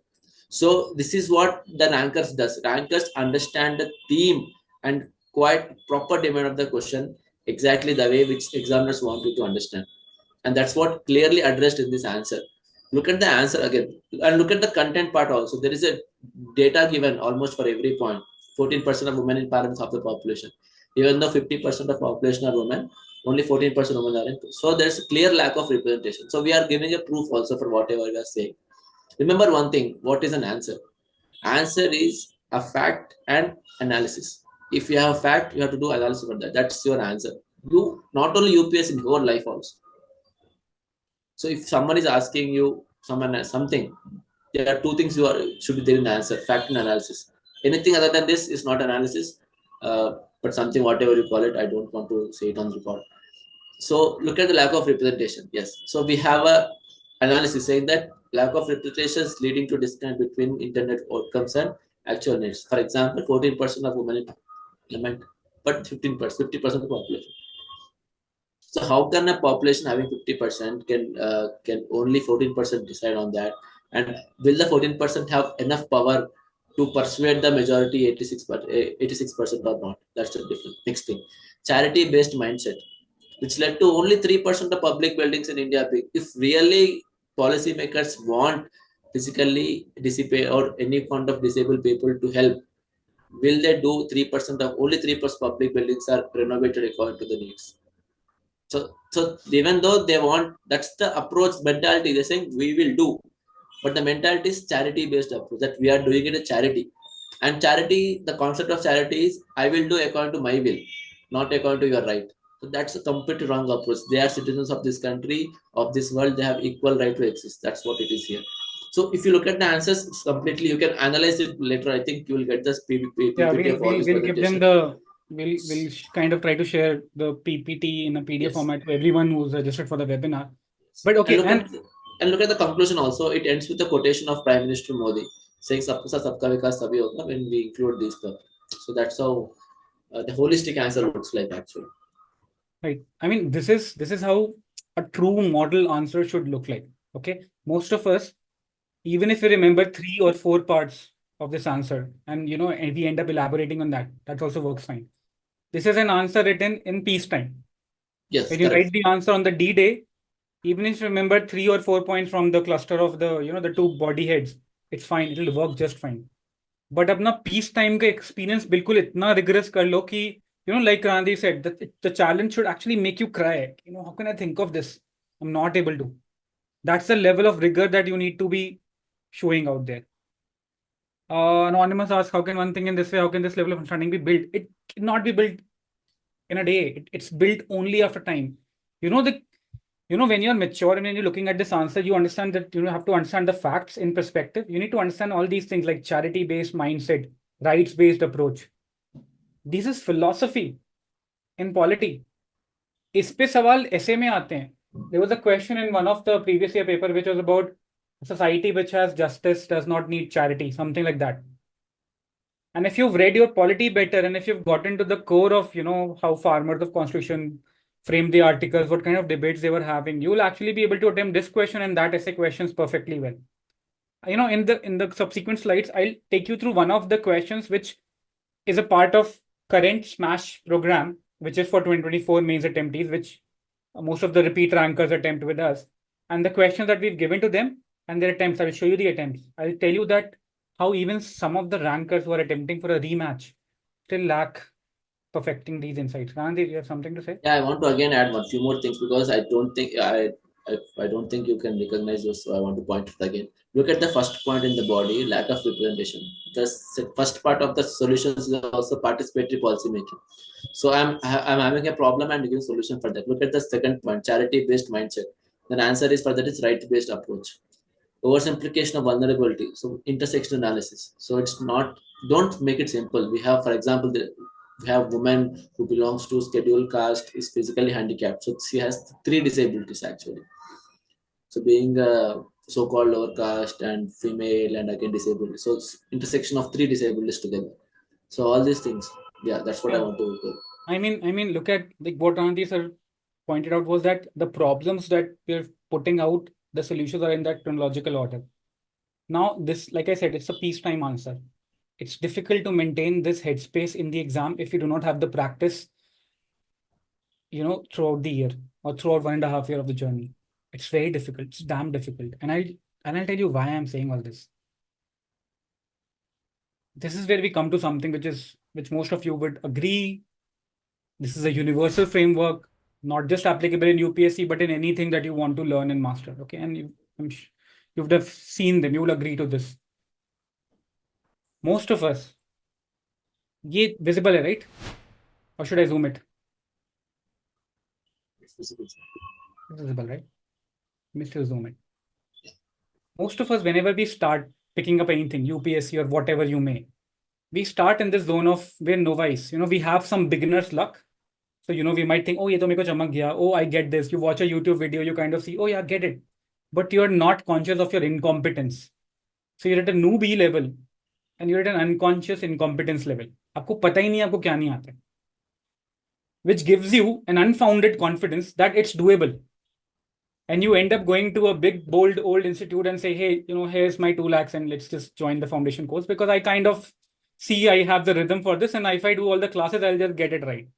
So this is what the rankers does. Rankers understand the theme and quite proper demand of the question exactly the way which examiners want you to understand. And that's what clearly addressed in this answer. Look at the answer again and look at the content part also. There is a data given almost for every point. 14% of women in parents of the population. Even though 50% of population are women, only 14% women are in. So there's a clear lack of representation. So we are giving a proof also for whatever we are saying. Remember one thing, what is an answer? Answer is a fact and analysis. If you have a fact, you have to do analysis for that. That's your answer. You not only UPS in your life also. So if someone is asking you something, there are two things should be there in the answer: fact and analysis. Anything other than this is not analysis, but something whatever you call it. I don't want to say it on the record. So look at the lack of representation. Yes. So we have a analysis saying that lack of representation is leading to disconnect between internet outcomes and actual needs. For example, 14% of women in parliament, but 15%, 50% of the population. So how can a population having 50% can only 14% decide on that? And will the 14% have enough power to persuade the majority 86% or not? That's the difference. Next thing, charity-based mindset, which led to only 3% of public buildings in India. If really policymakers want physically disabled or any kind of disabled people to help, will they do 3% of only 3% public buildings are renovated according to the needs? So even though they want, that's the approach mentality. They're saying we will do, but the mentality is charity-based approach, that we are doing it a charity. And charity, the concept of charity is I will do according to my will, not according to your right. So that's a completely wrong approach. They are citizens of this country, of this world. They have equal right to exist. That's what it is here. So if you look at the answers, it's completely, you can analyze it later. I think you will get this PPT Yeah, of all this we'll give them presentation. the we'll kind of try to share the PPT in a PDF Yes. format to everyone who's registered for the webinar. But And okay, look and at And look at the conclusion also. It ends with a quotation of Prime Minister Modi saying "Sabka Saath, Sabka Vikas Sabhi Hoga" when we include these stuff. So that's how the holistic answer looks like actually. Right. I mean, this is how a true model answer should look like. Okay. Most of us, even if we remember 3 or 4 parts of this answer, and and we end up elaborating on that, that also works fine. This is an answer written in peacetime. Yes, When you correct. write the answer on the D-Day, even if you remember 3 or 4 points from the cluster of the two body heads, it's fine. It'll work just fine. But अपना peace time का experience बिल्कुल इतना rigorous कर लो कि like Randi said, that the challenge should actually make you cry. How can I think of this? I'm not able to. That's the level of rigor that you need to be showing out there. Anonymous asks, how can one thing in this way, how can this level of understanding be built? It cannot be built in a day. It's built only after time. When you're mature and when you're looking at this answer, you understand that you have to understand the facts in perspective. You need to understand all these things like charity-based mindset, rights-based approach. This is philosophy in polity. इस पे सवाल ऐसे में आते हैं. There was a question in one of the previous year paper which was about a society which has justice does not need charity, something like that. And if you've read your polity better, and if you've gotten to the core of how farmers of constitution framed the articles, what kind of debates they were having, you will actually be able to attempt this question and that essay questions perfectly well. In the subsequent slides, I'll take you through one of the questions which is a part of current smash program, which is for 2024 mains attemptees, which most of the repeat rankers attempt with us. And the questions that we've given to them and their attempts, I will show you the attempts. I'll tell you that how even some of the rankers who are attempting for a rematch still lack perfecting these insights. Randy, you have something to say? Yeah, I want to again add one few more things because I don't think you can recognize those. So I want to point it again. Look at the first point in the body, lack of representation. First part of the solutions is also participatory policy making. So I'm having a problem and giving solution for that. Look at the second point, charity based mindset. The answer is for that is right based approach. Oversimplification of vulnerability. So intersection analysis. So it's not, don't make it simple. We have, for example, we have woman who belongs to scheduled caste, is physically handicapped. So she has 3 disabilities actually. So being a so-called lower caste and female and again disabled. So it's intersection of 3 disabilities together. So all these things. Yeah, that's what I Yeah. want to do. I mean, look at like what Randy sir pointed out was that the problems that we're putting out, the solutions are in that chronological order. Now, this, like I said, it's a peacetime answer. It's difficult to maintain this headspace in the exam if you do not have the practice, throughout the year or throughout 1.5 year of the journey. It's very difficult. It's damn difficult. And I'll tell you why I'm saying all this. This is where we come to something which most of you would agree. This is a universal framework, not just applicable in UPSC, but in anything that you want to learn and master. Okay. And you would have seen them. You will agree to this. Most of us, ये visible है, right? Or should I zoom it? It's visible. It's visible, right? Let me still zoom it. Most of us, whenever we start picking up anything, UPSC or whatever you may, we start in this zone of we're novice. We have some beginner's luck. So, we might think, oh, ye to meko chamak gaya. Oh, I get this. You watch a YouTube video, you kind of see, oh, yeah, get it. But you're not conscious of your incompetence. So you're at a newbie level and you're at an unconscious incompetence level. आपको पता ही नहीं आपको क्या नहीं आता है. Which gives you an unfounded confidence that it's doable. And you end up going to a big, bold, old institute and say, hey, here's my 2 lakhs and let's just join the foundation course because I kind of see I have the rhythm for this. And if I do all the classes, I'll just get it right.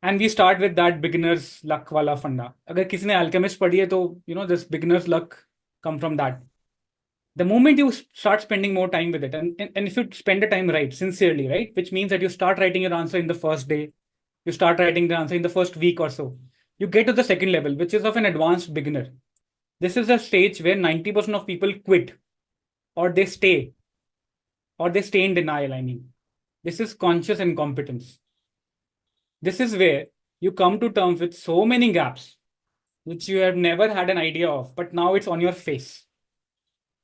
And we start with that beginner's luck wala funda. Agar kisi ne alchemist padhi hai, to, this beginner's luck come from that. The moment you start spending more time with it, and if you spend the time right, sincerely, right, which means that you start writing your answer in the first day, you start writing the answer in the first week or so, you get to the second level, which is of an advanced beginner. This is the stage where 90% of people quit or they stay in denial. I mean, this is conscious incompetence. This is where you come to terms with so many gaps, which you have never had an idea of, but now it's on your face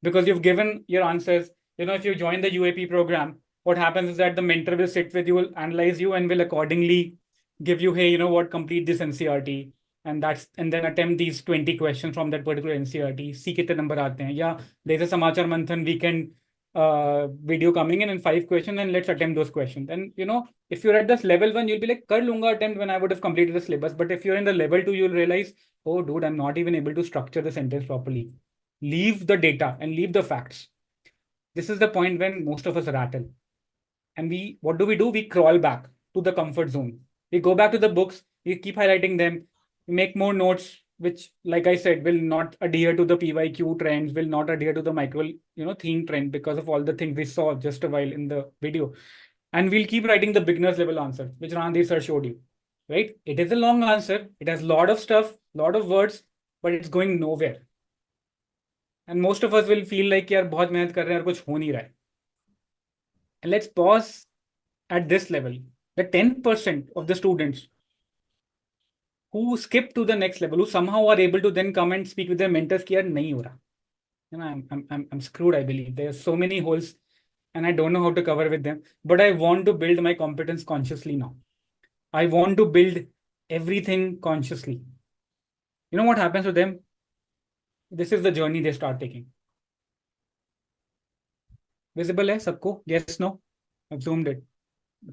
because you've given your answers. If you join the UAP program, what happens is that the mentor will sit with you, will analyze you, and will accordingly give you, hey, complete this NCERT. and then attempt these 20 questions from that particular NCERT, see कितने number आते हैं. Yeah, there's a Samachar Manthan weekend video coming in and 5 questions, and let's attempt those questions. And if you're at this level 1, you'll be like, kar lunga attempt when I would have completed the syllabus. But if you're in the level 2, you'll realize, oh dude, I'm not even able to structure the sentence properly. Leave the data and leave the facts. This is the point when most of us rattle. And what do? We crawl back to the comfort zone. We go back to the books, we keep highlighting them, we make more notes, which, like I said, will not adhere to the PYQ trends, will not adhere to the micro, theme trend because of all the things we saw just a while in the video. And we'll keep writing the beginner's level answer, which Randir sir showed you, right? It is a long answer. It has a lot of stuff, lot of words, but it's going nowhere. And most of us will feel like, यार बहुत मेहनत कर रहे हैं और कुछ हो नहीं रहा है. And let's pause at this level. The 10% of the students who skip to the next level, who somehow are able to then come and speak with their mentors, कि यार नहीं हो रहा. I'm screwed, I believe. There are so many holes and I don't know how to cover with them. But I want to build my competence consciously now. I want to build everything consciously. You know what happens to them? This is the journey they start taking. Visible hai sabko? Yes, no? I've zoomed it.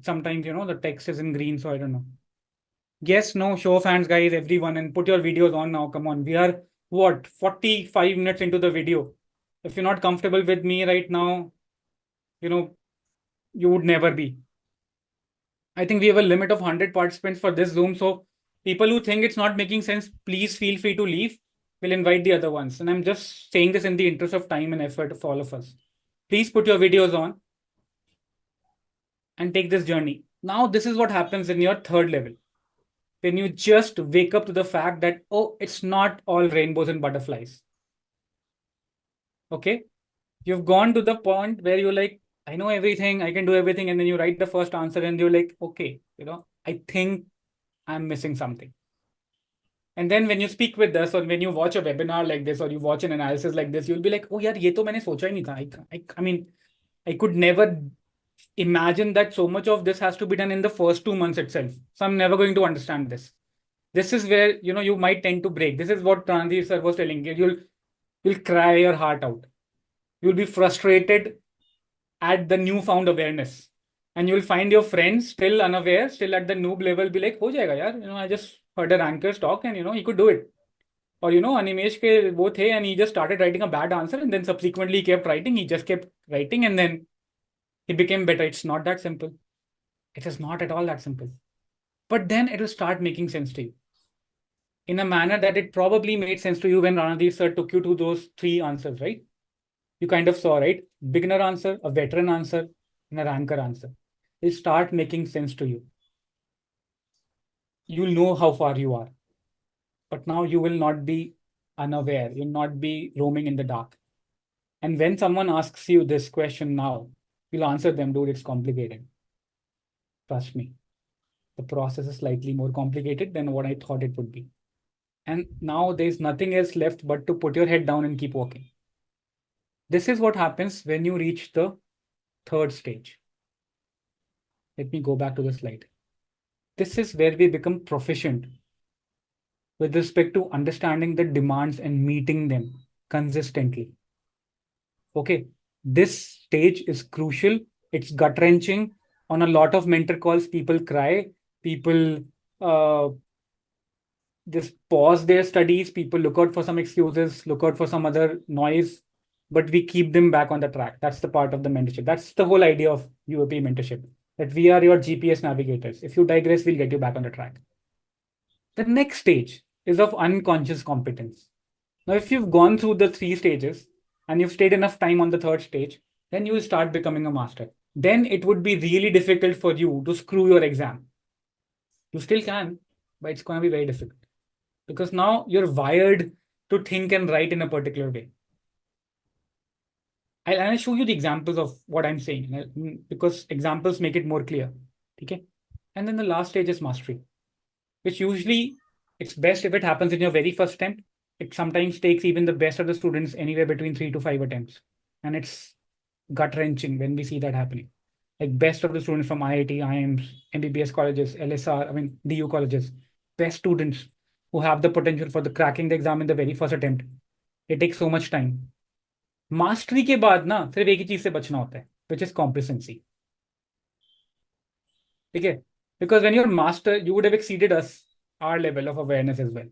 Sometimes, the text is in green, so I don't know. Yes, no, show of hands, guys, everyone, and put your videos on now. Come on. We are, 45 minutes into the video. If you're not comfortable with me right now, you would never be. I think we have a limit of 100 participants for this Zoom. So people who think it's not making sense, please feel free to leave. We'll invite the other ones. And I'm just saying this in the interest of time and effort of all of us. Please put your videos on and take this journey. Now, this is what happens in your third level. When you just wake up to the fact that, oh, it's not all rainbows and butterflies. Okay? You've gone to the point where you're like, I know everything, I can do everything. And then you write the first answer and you're like, okay, I think I'm missing something. And then when you speak with us, or when you watch a webinar like this, or you watch an analysis like this, you'll be like, oh, yaar, ye to maine socha hi nahi tha. I mean, I could never imagine that so much of this has to be done in the first 2 months itself. So I'm never going to understand this. This is where, you might tend to break. This is what Randir sir was telling you. You'll cry your heart out. You'll be frustrated at the newfound awareness. And you'll find your friends still unaware, still at the noob level, be like, ho jayega yaar. I just heard a ranker's talk and, he could do it. Or, Animesh ke wo the, and he just started writing a bad answer and then subsequently he kept writing. He just kept writing and then he became better. It's not that simple. It is not at all that simple. But then it will start making sense to you in a manner that it probably made sense to you when Ranadhir sir took you to those 3 answers, right? You kind of saw, right? Beginner answer, a veteran answer, and a ranker answer. It'll start making sense to you. You'll know how far you are. But now you will not be unaware. You'll not be roaming in the dark. And when someone asks you this question now, you'll answer them, dude, it's complicated. Trust me. The process is slightly more complicated than what I thought it would be. And now there's nothing else left but to put your head down and keep walking. This is what happens when you reach the third stage. Let me go back to the slide. This is where we become proficient with respect to understanding the demands and meeting them consistently. Okay, this stage is crucial. It's gut-wrenching. On a lot of mentor calls, people cry. People just pause their studies. People look out for some excuses, look out for some other noise, but we keep them back on the track. That's the part of the mentorship. That's the whole idea of UAP mentorship, that we are your GPS navigators. If you digress, we'll get you back on the track. The next stage is of unconscious competence. Now, if you've gone through the 3 stages and you've stayed enough time on the third stage, then you will start becoming a master. Then it would be really difficult for you to screw your exam. You still can, but it's going to be very difficult because now you're wired to think and write in a particular way. I'll show you the examples of what I'm saying because examples make it more clear. Okay. And then the last stage is mastery, which usually it's best if it happens in your very first attempt. It sometimes takes even the best of the students anywhere between 3 to 5 attempts. And it's gut-wrenching when we see that happening. Like best of the students from IIT, IIMs, MBBS colleges, LSR, DU colleges, best students, who have the potential for the cracking the exam in the very first attempt. It takes so much time. Mastery के बाद ना सिर्फ एक ही चीज से बचना होता है, which is complacency. ठीक है? Because when you're master, you would have exceeded us, our level of awareness as well.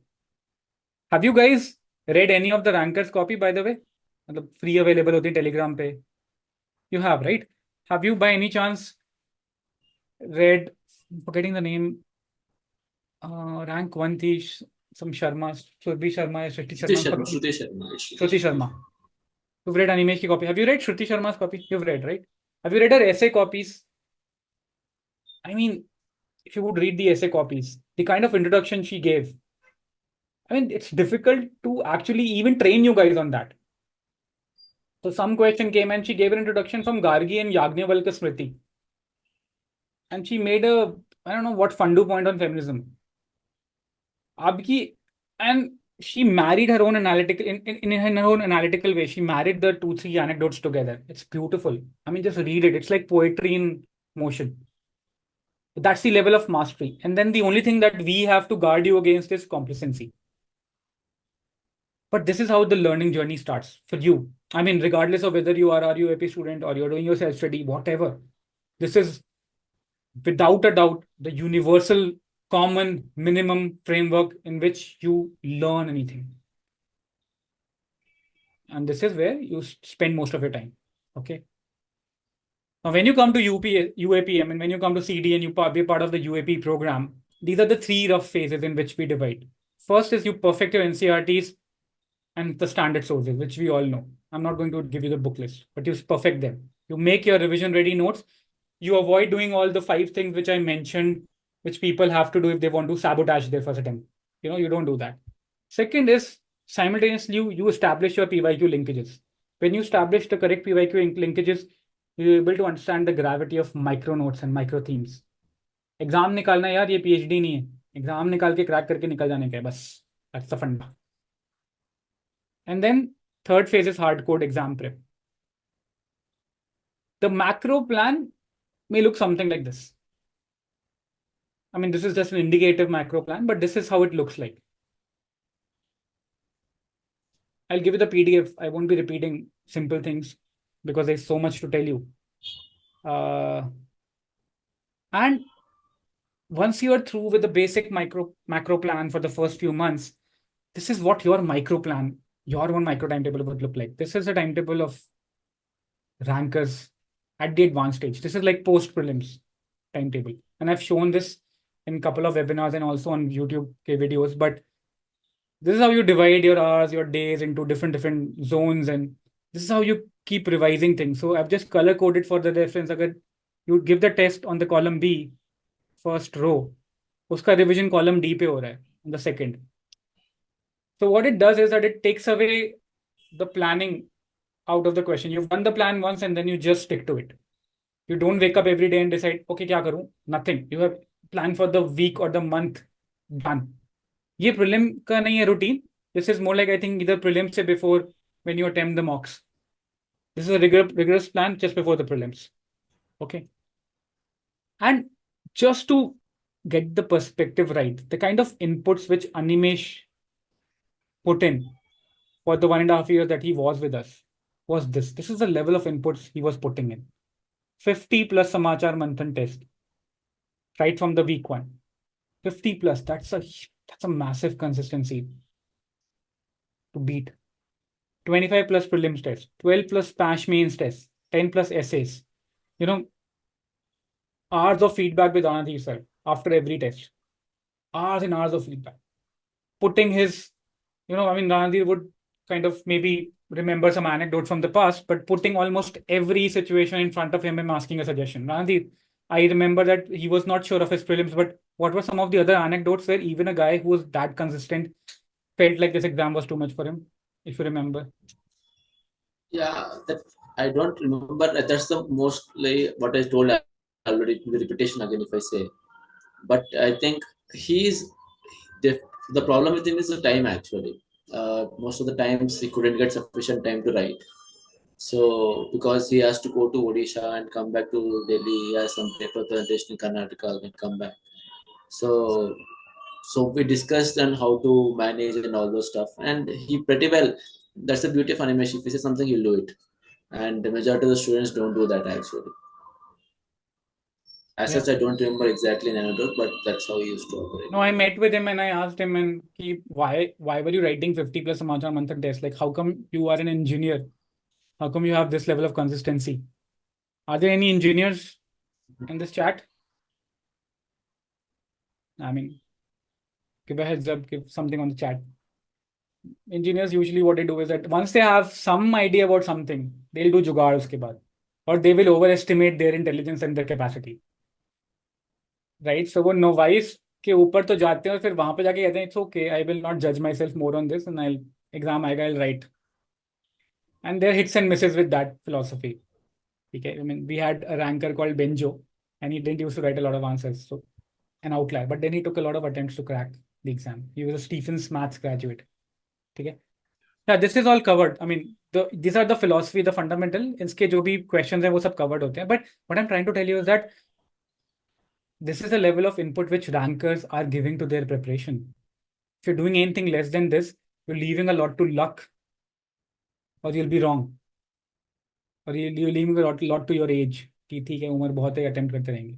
Have you guys read any of the rankers copy, by the way? मतलब free available होती है Telegram पे. You have, right? Have you by any chance read, forgetting the name, rank one थी some Sharma, Surbhi Sharma या Shriti Sharma? Shruti Sharma. You've read Animesh ki copy. Have you read Shruti Sharma's copy? You've read, right? Have you read her essay copies? I mean, if you would read the essay copies, the kind of introduction she gave, I mean, it's difficult to actually even train you guys on that. So some question came and she gave an introduction from Gargi and Yagnavalkya Smriti. And she made a, I don't know what fundu point on feminism. And she married her own analytical, in her own analytical way. She married the 2-3 anecdotes together. It's beautiful. I mean, just read it. It's like poetry in motion. That's the level of mastery. And then the only thing that we have to guard you against is complacency. But this is how the learning journey starts for you. I mean, regardless of whether you are a UAP student or you're doing your self-study, whatever, this is without a doubt the universal common minimum framework in which you learn anything. And this is where you spend most of your time. Okay. Now, when you come to UAP, I mean, when you come to CD and you be part of the UAP program, these are the 3 rough phases in which we divide. First is you perfect your NCERTs and the standard sources, which we all know. I'm not going to give you the book list, but you perfect them. You make your revision ready notes. You avoid doing all the 5 things which I mentioned, which people have to do if they want to sabotage their first attempt. You don't do that. Second is simultaneously you establish your PYQ linkages. When you establish the correct PYQ linkages, you're able to understand the gravity of micro notes and micro themes. Exam निकालना यार ये PhD नहीं है. Exam निकाल के crack करके निकल जाने का है बस. That's the funda. And then third phase is hard code exam prep. The macro plan may look something like this. I mean, this is just an indicative macro plan, but this is how it looks like. I'll give you the PDF. I won't be repeating simple things because there's so much to tell you. And once you are through with the basic macro plan for the first few months, this is what your micro plan, your own micro timetable would look like. This is a timetable of rankers at the advanced stage. This is like post prelims timetable. And I've shown this in a couple of webinars and also on YouTube videos, but this is how you divide your hours, your days into different zones. And this is how you keep revising things. So I've just color coded for the reference. Agar you give the test on the column B, first row, uska revision column D pe ho raha hai, on the second. So what it does is that it takes away the planning out of the question. You've done the plan once and then you just stick to it. You don't wake up every day and decide, okay, kya karu? Nothing. You have planned for the week or the month, done. ये prelim का नहीं है routine. This is more like, I think, either prelims से before when you attempt the mocks. This is a rigorous plan just before the prelims. Okay. And just to get the perspective right, the kind of inputs which Animesh put in for the 1.5 years that he was with us was this. This is the level of inputs he was putting in. 50 plus Samachar Manthan test, right from the week 1. 50 plus, that's a massive consistency to beat. 25 plus prelims test, 12 plus PASH mains test, 10 plus essays. Hours of feedback with Anand himself after every test. Hours and hours of feedback. Putting his, Ranadhir would kind of maybe remember some anecdote from the past, but putting almost every situation in front of him and asking a suggestion. Ranadhir, I remember that he was not sure of his prelims, but what were some of the other anecdotes where even a guy who was that consistent felt like this exam was too much for him, if you remember? Yeah, that I don't remember. That's the mostly what I told already, the repetition again, if I say. But I think the problem with him is the time actually. Most of the times he couldn't get sufficient time to write. So because he has to go to Odisha and come back to Delhi, he has some paper presentation in Karnataka and come back. So So we discussed on how to manage and all those stuff, and he pretty well. That's the beauty of Animesh. If he says something, he'll do it, and the majority of the students don't do that actually. As Yeah. such, I don't remember exactly an anecdote, but that's how he used to operate. No, I met with him and I asked him and why were you writing 50 plus Samachar Manthan tests? Like, how come you are an engineer? How come you have this level of consistency? Are there any engineers in this chat? I mean, give a heads up, give something on the chat. Engineers usually what they do is that once they have some idea about something, they'll do jugaad uske baad, or they will overestimate their intelligence and their capacity. Right? So वो novice के ऊपर तो जाते हैं और फिर वहां पे जाके कहते हैं it's okay, I will not judge myself more on this and I'll exam आएगा, I'll write. And there are hits and misses with that philosophy. Okay, I mean, we had a ranker called Benjo, and he didn't used to write a lot of answers, so an outlier. But then he took a lot of attempts to crack the exam. He was a Stephens maths graduate. Okay, yeah, this is all covered. I mean, these are the philosophy, the fundamental. इसके जो भी questions हैं वो सब covered होते हैं. But what I'm trying to tell you is that this is a level of input which rankers are giving to their preparation. If you're doing anything less than this, you're leaving a lot to luck, or you'll be wrong. और you're leaving a lot to your age कि ठीक है उम्र बहुत है attempt करते रहेंगे.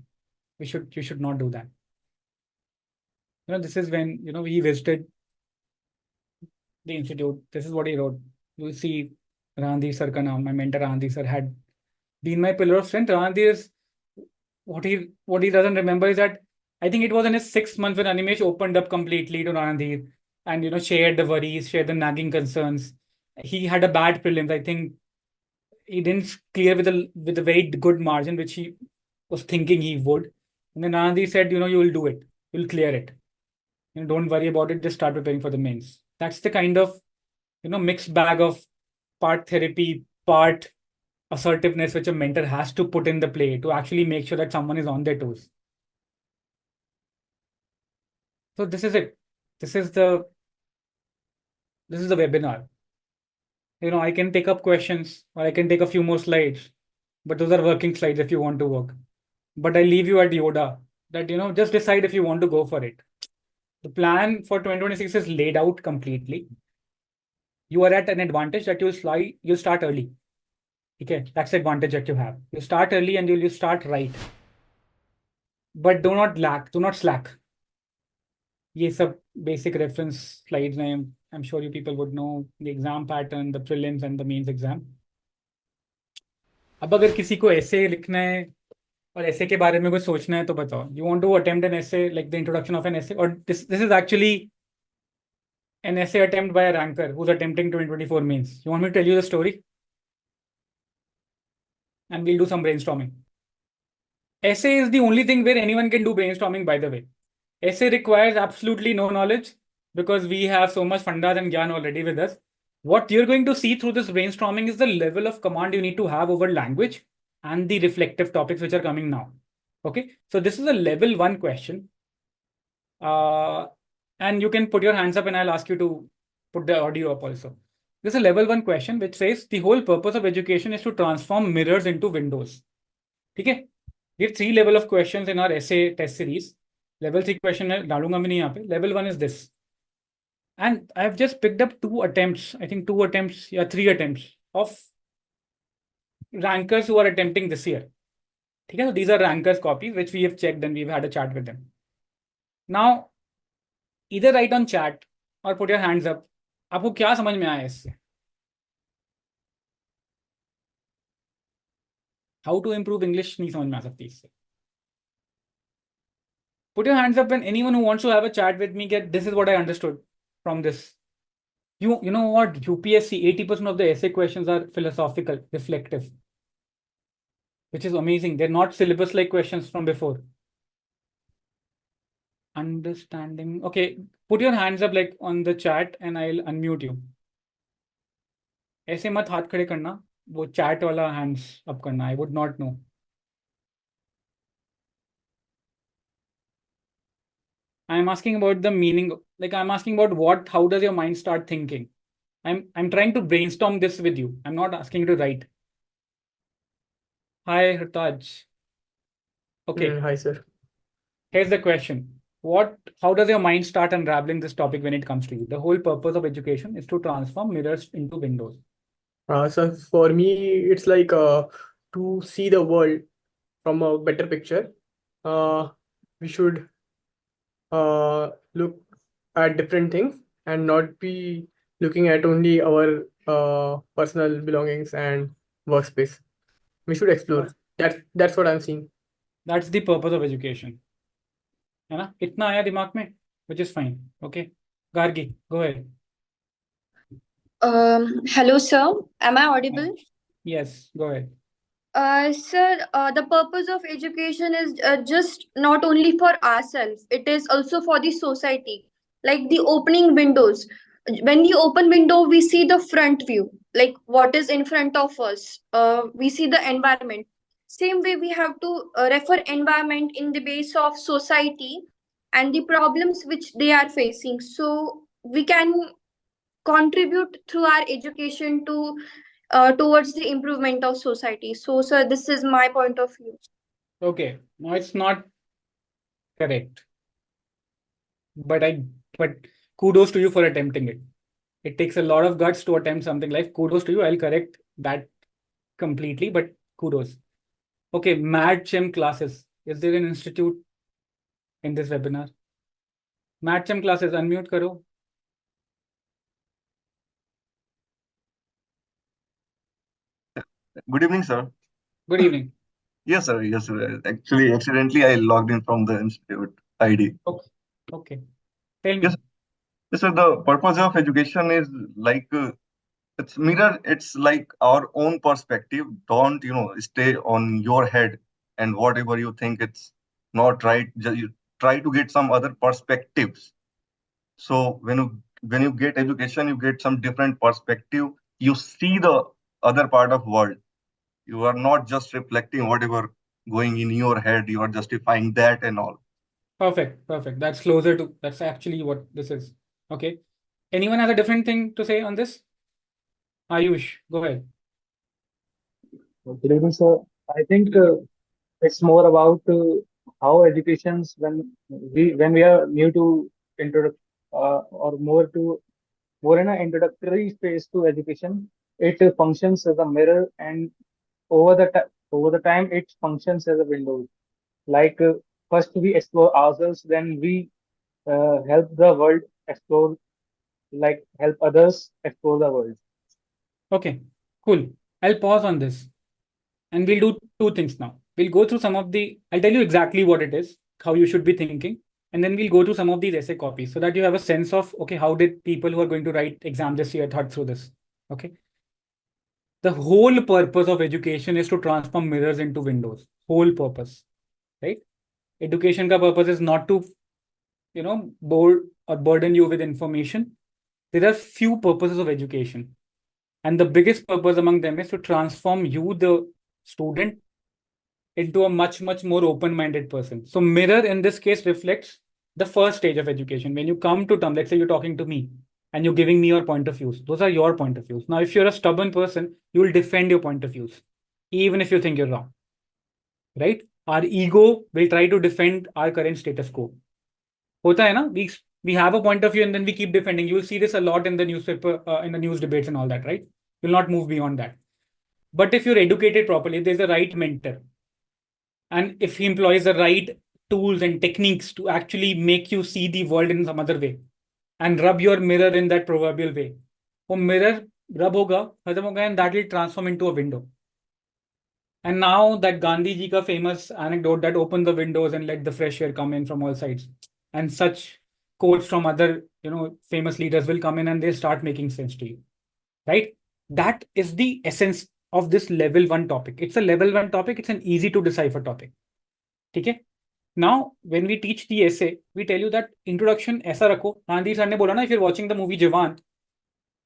You should not do that. You know, this is when, you know, we visited the institute. This is what he wrote. You'll see Randhi sir ka naam. My mentor Randhi sir had been my pillar of strength. Randhi is what he doesn't remember is that I think it was in his 6 months when Animesh opened up completely to Randhi and, you know, shared the worries, shared the nagging concerns. He had a bad prelims. I think he didn't clear with a very good margin, which he was thinking he would. And then Anandi said, you know, you will do it. You'll clear it. You know, don't worry about it. Just start preparing for the mains. That's the kind of, you know, mixed bag of part therapy, part assertiveness, which a mentor has to put in the play to actually make sure that someone is on their toes. So this is it. This is the webinar. You know, I can take up questions or I can take a few more slides, but those are working slides if you want to work. But I leave you at Yoda that, you know, just decide if you want to go for it. The plan for 2026 is laid out completely. You are at an advantage that you'll start early. Okay, that's the advantage that you have. You start early and you start right. But do not slack. ये सब basic reference slides हैं. I'm sure you people would know the exam pattern, the prelims and the mains exam. अब अगर किसी को ऐसे लिखना है और ऐसे के बारे में कुछ सोचना है तो बताओ. You want to attempt an essay, like the introduction of an essay, or this is actually an essay attempt by a ranker who's attempting 2024 mains. You want me to tell you the story? And we'll do some brainstorming. Essay is the only thing where anyone can do brainstorming, by the way. Essay requires absolutely no knowledge because we have so much fundas and gyan already with us. What you're going to see through this brainstorming is the level of command you need to have over language and the reflective topics which are coming now. Okay, so this is a level 1 question. And you can put your hands up and I'll ask you to put the audio up also. This is a level 1 question which says the whole purpose of education is to transform mirrors into windows. Okay, we have 3 level of questions in our essay test series. Level 3 question डालूंगा मैं नहीं यहाँ पे. Level 1 is this. And I've just picked up 2 attempts, I think 2 attempts, 3 attempts of rankers who are attempting this year. Okay, so these are rankers copies which we have checked and we've had a chat with them. Now, either write on chat or put your hands up. आपको क्या समझ में आया इससे? How to improve English नहीं समझ में आ सकती इससे. Put your hands up and anyone who wants to have a chat with me, get this is what I understood from this. You know what? UPSC, 80% of the essay questions are philosophical, reflective, which is amazing. They're not syllabus like questions from before. Understanding. Okay, put your hands up like on the chat and I'll unmute you. ऐसे मत हाथ खड़े करना, वो chat वाला hands up करना. I would not know. I'm asking about the meaning. Like I'm asking about how does your mind start thinking? I'm trying to brainstorm this with you. I'm not asking you to write. Hi, Hartaj. Okay. Hi, sir. Here's the question. how does your mind start unraveling this topic when it comes to you? The whole purpose of education is to transform mirrors into windows. So for me, it's like to see the world from a better picture. We should look at different things and not be looking at only our personal belongings and workspace. We should explore. That's what I'm seeing. That's the purpose of education. है ना? इतना आया दिमाग में, which is fine. Okay. Gargi, go ahead. Hello, sir. Am I audible? Yes, go ahead. Sir, the purpose of education is just not only for ourselves, it is also for the society. Like the opening windows. When we open window, we see the front view, like what is in front of us. We see the environment. Same way, we have to refer environment in the base of society and the problems which they are facing. So we can contribute through our education to towards the improvement of society. So, sir, this is my point of view. Okay, no, it's not correct. But kudos to you for attempting it. It takes a lot of guts to attempt something like kudos to you. I'll correct that completely, but kudos. Okay, Mad Chem classes. Is there an institute in this webinar? Mad Chem classes, unmute karo. Good evening, sir. Good evening. Yes, sir. Yes, sir. Actually, accidentally, I logged in from the institute ID. Okay. Tell me. Yes, yes, sir. The purpose of education is like it's mirror. It's like our own perspective. Don't stay on your head and whatever you think it's not right. Just you try to get some other perspectives. So when you get education, you get some different perspective. You see the other part of world. You are not just reflecting whatever going in your head, you are justifying that and all. Perfect. That's actually what this is. Okay. Anyone has a different thing to say on this? Ayush, go ahead. Good evening, sir. I think it's more about how educations when we are new to or more in an introductory phase to education, it functions as a mirror, and over the time it functions as a window. Like first we explore ourselves, then we help the world explore, like help others explore the world. Okay, cool. I'll pause on this and we'll do two things now. We'll go through I'll tell you exactly what it is, how you should be thinking, and then we'll go through some of these essay copies so that you have a sense of, okay, how did people who are going to write exam this year thought through this? Okay. The whole purpose of education is to transform mirrors into windows. Whole purpose, right? Education ka purpose is not to, bore or burden you with information. There are few purposes of education. And the biggest purpose among them is to transform you, the student, into a much, much more open-minded person. So mirror in this case reflects the first stage of education. When you come to term, let's say you're talking to me and you're giving me your point of views. Those are your point of views. Now, if you're a stubborn person, you will defend your point of views, even if you think you're wrong, right? Our ego will try to defend our current status quo. Hota hai na? We have a point of view and then we keep defending. You'll see this a lot in the newspaper, in the news debates and all that, right? You'll not move beyond that. But if you're educated properly, there's a right mentor. And if he employs the right tools and techniques to actually make you see the world in some other way and rub your mirror in that proverbial way, वो mirror rub होगा, खत्म होगा, and that will transform into a window. And now that Gandhi ji ka famous anecdote that opened the windows and let the fresh air come in from all sides, and such quotes from other famous leaders will come in and they start making sense to you, right? That is the essence of this level 1 topic. It's a level 1 topic. It's an easy to decipher topic. Okay. Now, when we teach the essay, we tell you that introduction ऐसा रखो. Gandhi sir ने बोला ना, if you're watching the movie Jawan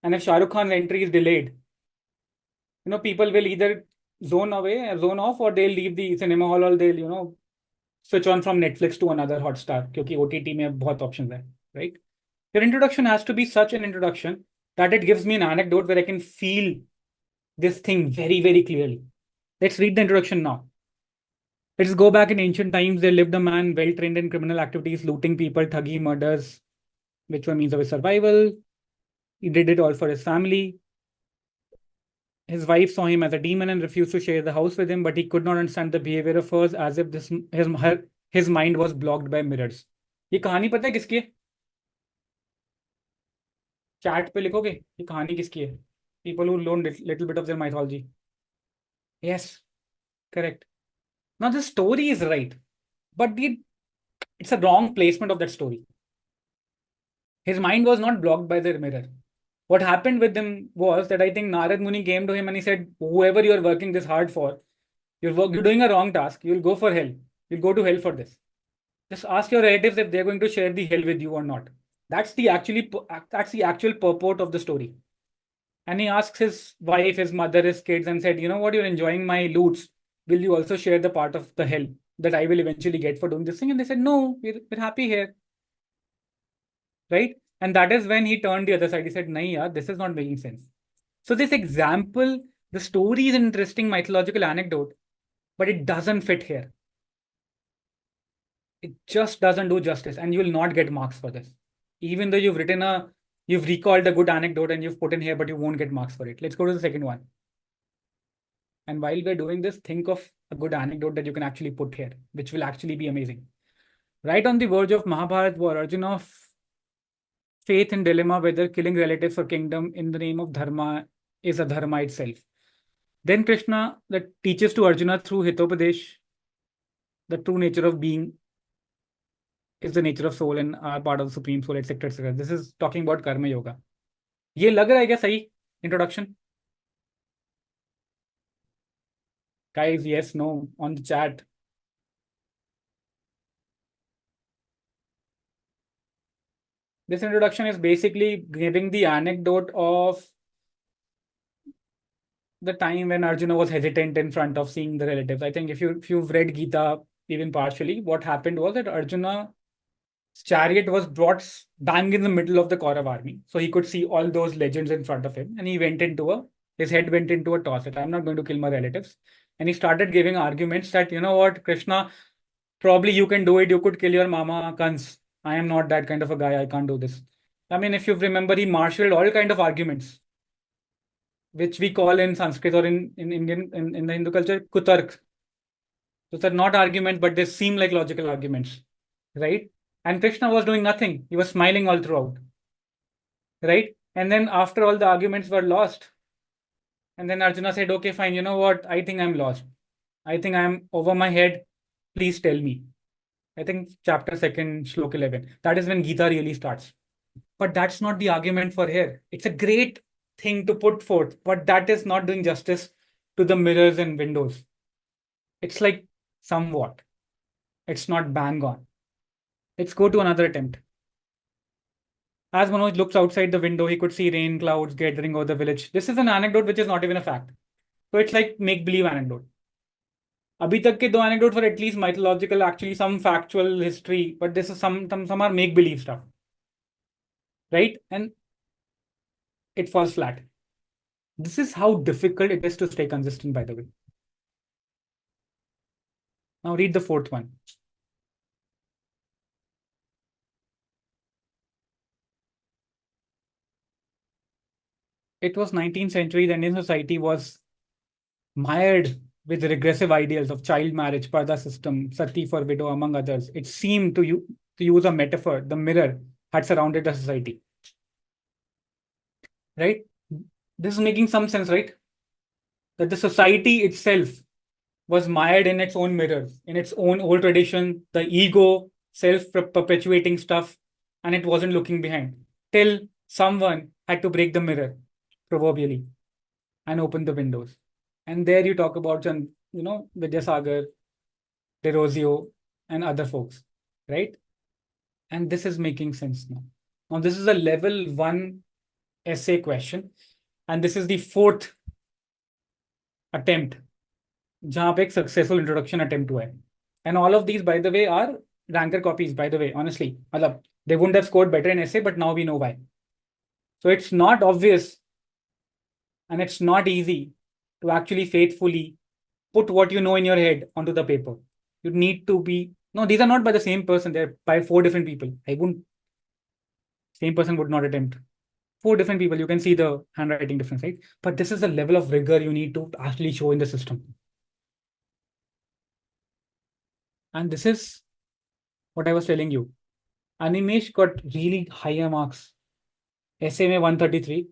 and if Shah Rukh Khan's entry is delayed, people will either zone away, zone off, or they'll leave the cinema hall, or they'll, switch on from Netflix to another Hotstar, क्योंकि OTT में बहुत options है, right? Your introduction has to be such an introduction that it gives me an anecdote where I can feel this thing very, very clearly. Let's read the introduction now. Let's go back in ancient times. There lived a man well trained in criminal activities, looting people, thuggy, murders, which were means of his survival. He did it all for his family. His wife saw him as a demon and refused to share the house with him, but he could not understand the behavior of hers, as if his mind was blocked by mirrors. ये कहानी पता है किसकी है? Chat पे लिखोगे ये कहानी किसकी है? People who learned little bit of their mythology. Yes, correct. Now the story is right, but it's a wrong placement of that story. His mind was not blocked by the mirror. What happened with him was that I think Narad Muni came to him and he said, whoever you're working this hard for, you're doing a wrong task. You'll go for hell. You'll go to hell for this. Just ask your relatives if they're going to share the hell with you or not. That's the actual purport of the story. And he asks his wife, his mother, his kids, and said, you know what, you're enjoying my loots. Will you also share the part of the hell that I will eventually get for doing this thing? And they said, no, we're happy here. Right? And that is when he turned the other side. He said, nahi yaar, this is not making sense. So this example, the story is an interesting mythological anecdote, but it doesn't fit here. It just doesn't do justice, and you will not get marks for this. Even though you've recalled a good anecdote and you've put in here, but you won't get marks for it. Let's go to the second one. And while we're doing this, think of a good anecdote that you can actually put here, which will actually be amazing. Right on the verge of Mahabharat war, Arjuna faith in dilemma whether killing relatives for kingdom in the name of dharma is a dharma itself. Then Krishna that teaches to Arjuna through Hitopadesh the true nature of being is the nature of soul and are part of the supreme soul, etc. etc. This is talking about karma yoga. ये लग रहा है क्या सही introduction? Guys, yes, no, on the chat. This introduction is basically giving the anecdote of the time when Arjuna was hesitant in front of seeing the relatives. I think if you've read Gita even partially, what happened was that Arjuna's chariot was brought bang in the middle of the Kaurav army. So he could see all those legends in front of him, and he went into his head went into a toss that I'm not going to kill my relatives. And he started giving arguments that, you know what, Krishna, probably you can do it. You could kill your mama Kans. I am not that kind of a guy. I can't do this. I mean, if you remember, he marshaled all kind of arguments, which we call in Sanskrit or in Indian, in the Hindu culture, kutark. So they're not arguments, but they seem like logical arguments, right? And Krishna was doing nothing. He was smiling all throughout, right? And then after all the arguments were lost, and then Arjuna said, okay, fine, you know what? I think I'm lost. I think I'm over my head. Please tell me. I think chapter 2nd, Shlok 11. That is when Gita really starts. But that's not the argument for here. It's a great thing to put forth, but that is not doing justice to the mirrors and windows. It's like somewhat. It's not bang on. Let's go to another attempt. As Manoj looks outside the window, he could see rain clouds gathering over the village. This is an anecdote which is not even a fact. So it's like make-believe anecdote. अभी तक के दो anecdotes were at least mythological, actually some factual history, but this is some are make-believe stuff. Right? And it falls flat. This is how difficult it is to stay consistent, by the way. Now read the fourth one. It was 19th century. The Indian society was mired with regressive ideals of child marriage, parda system, sati for widow, among others. It seemed, to use a metaphor, the mirror had surrounded the society. Right? This is making some sense, right? That the society itself was mired in its own mirrors, in its own old tradition, the ego, self-perpetuating stuff, and it wasn't looking behind. Till someone had to break the mirror, proverbially, and open the windows. And there you talk about, Vidyasagar, Derozio, and other folks, right? And this is making sense now. Now, this is a level 1 essay question. And this is the 4th attempt, जहाँ पे एक successful introduction attempt हुआ है. And all of these, by the way, are ranker copies, by the way, honestly. They wouldn't have scored better in essay, but now we know why. So it's not obvious and it's not easy to actually faithfully put what you know in your head onto the paper. You need to be, no, these are not by the same person. They're by 4 different people. Same person would not attempt. 4 different people, you can see the handwriting difference, right? But this is the level of rigor you need to actually show in the system. And this is what I was telling you. Animesh got really higher marks. SMA 133.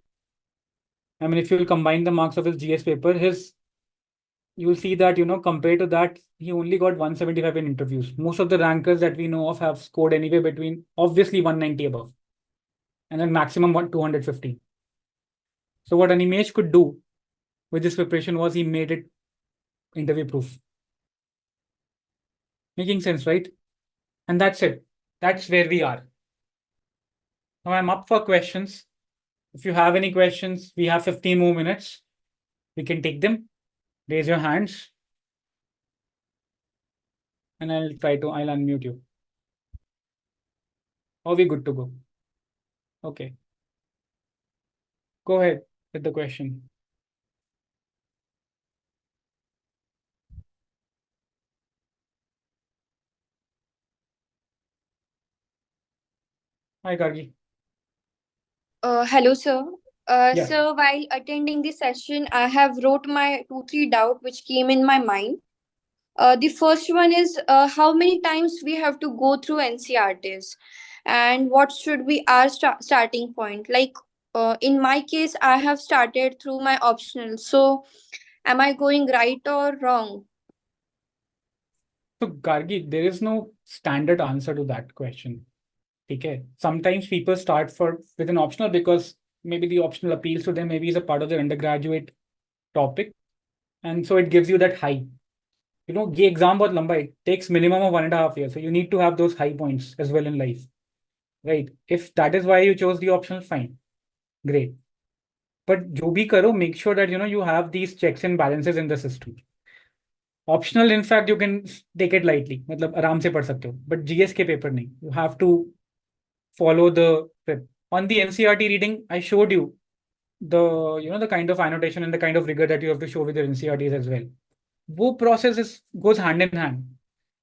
I mean, if you'll combine the marks of his GS paper, you'll see that, compared to that, he only got 175 in interviews. Most of the rankers that we know of have scored anywhere between, obviously, 190 above. And then maximum 250. So what Animesh could do with this preparation was he made it interview proof. Making sense, right? And that's it. That's where we are. Now I'm up for questions. If you have any questions, we have 15 more minutes. We can take them. Raise your hands. And I'll unmute you. Are we good to go? Okay. Go ahead with the question. Hi, Gargi. Hello, sir. Yeah. Sir, while attending the session, I have wrote my 2-3 doubt which came in my mind. The first one is how many times we have to go through NCERTs, and what should be our starting point? Like in my case, I have started through my optional. So, am I going right or wrong? So, Gargi, there is no standard answer to that question. Okay. Sometimes people start with an optional because maybe the optional appeals to them, maybe is a part of their undergraduate topic. And so it gives you that high. The exam was lamba, it takes minimum of 1.5 years. So you need to have those high points as well in life. Right? If that is why you chose the optional, fine. Great. But jo bhi karo, make sure that you have these checks and balances in the system. Optional, in fact, you can take it lightly. मतलब आराम से पढ़ सकते हो. But GS के paper नहीं. You have to follow the prep. On the NCERT reading, I showed you the kind of annotation and the kind of rigor that you have to show with your NCERTs as well. Wo process goes hand in hand.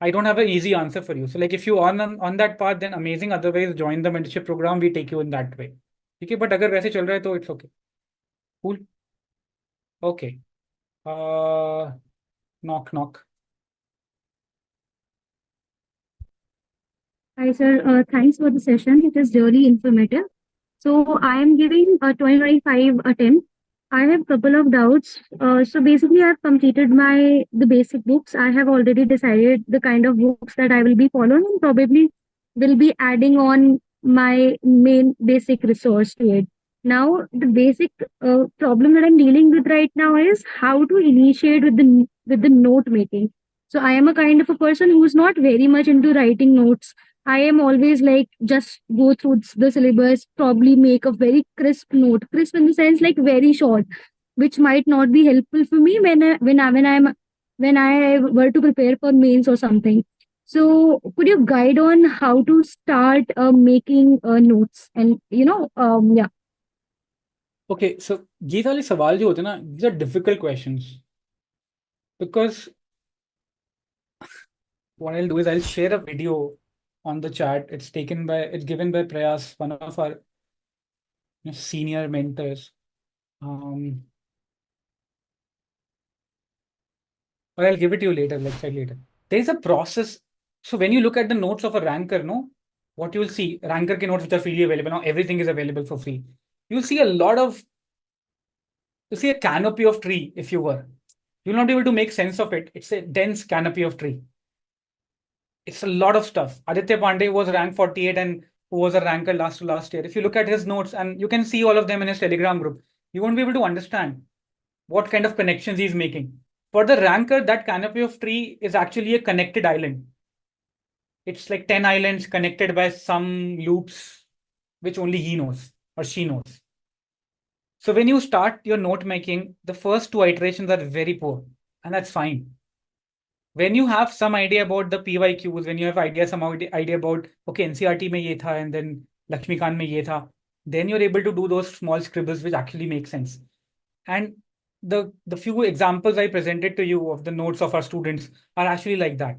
I don't have an easy answer for you. So like if you are on that path, then amazing. Otherwise, join the mentorship program. We take you in that way. Okay, but अगर वैसे चल रहा है तो it's okay. Cool. Okay. Knock knock. Hi, sir. Thanks for the session. It is really informative. So I am giving a 2025 attempt. I have couple of doubts. So basically, I've completed the basic books. I have already decided the kind of books that I will be following, and probably will be adding on my main basic resource to it. Now, the basic problem that I'm dealing with right now is how to initiate with the note making. So I am a kind of a person who's not very much into writing notes. I am always like just go through the syllabus, probably make a very crisp note, crisp in the sense like very short, which might not be helpful for me when I were to prepare for mains or something. So could you guide on how to start making notes and yeah. Okay, so ये वाले सवाल जो होते हैं ना, these are difficult questions because what I'll do is I'll share a video on the chat. It's given by Prayas, one of our senior mentors. Or I'll give it to you later, later. There is a process. So when you look at the notes of a ranker, what you'll see, ranker ke notes which are freely available now, everything is available for free. You'll see a canopy of tree if you were. You'll not be able to make sense of it. It's a dense canopy of tree. It's a lot of stuff. Aditya Pandey was ranked 48 and who was a ranker last year. If you look at his notes and you can see all of them in his Telegram group, you won't be able to understand what kind of connections he's making. For the ranker, that canopy of tree is actually a connected island. It's like 10 islands connected by some loops, which only he knows or she knows. So when you start your note making, the first 2 iterations are very poor, and that's fine. When you have some idea about the PYQs, when you have some idea about, okay, NCERT mein ye tha, and then Lakshmikant mein ye tha, then you're able to do those small scribbles which actually make sense. And the few examples I presented to you of the notes of our students are actually like that.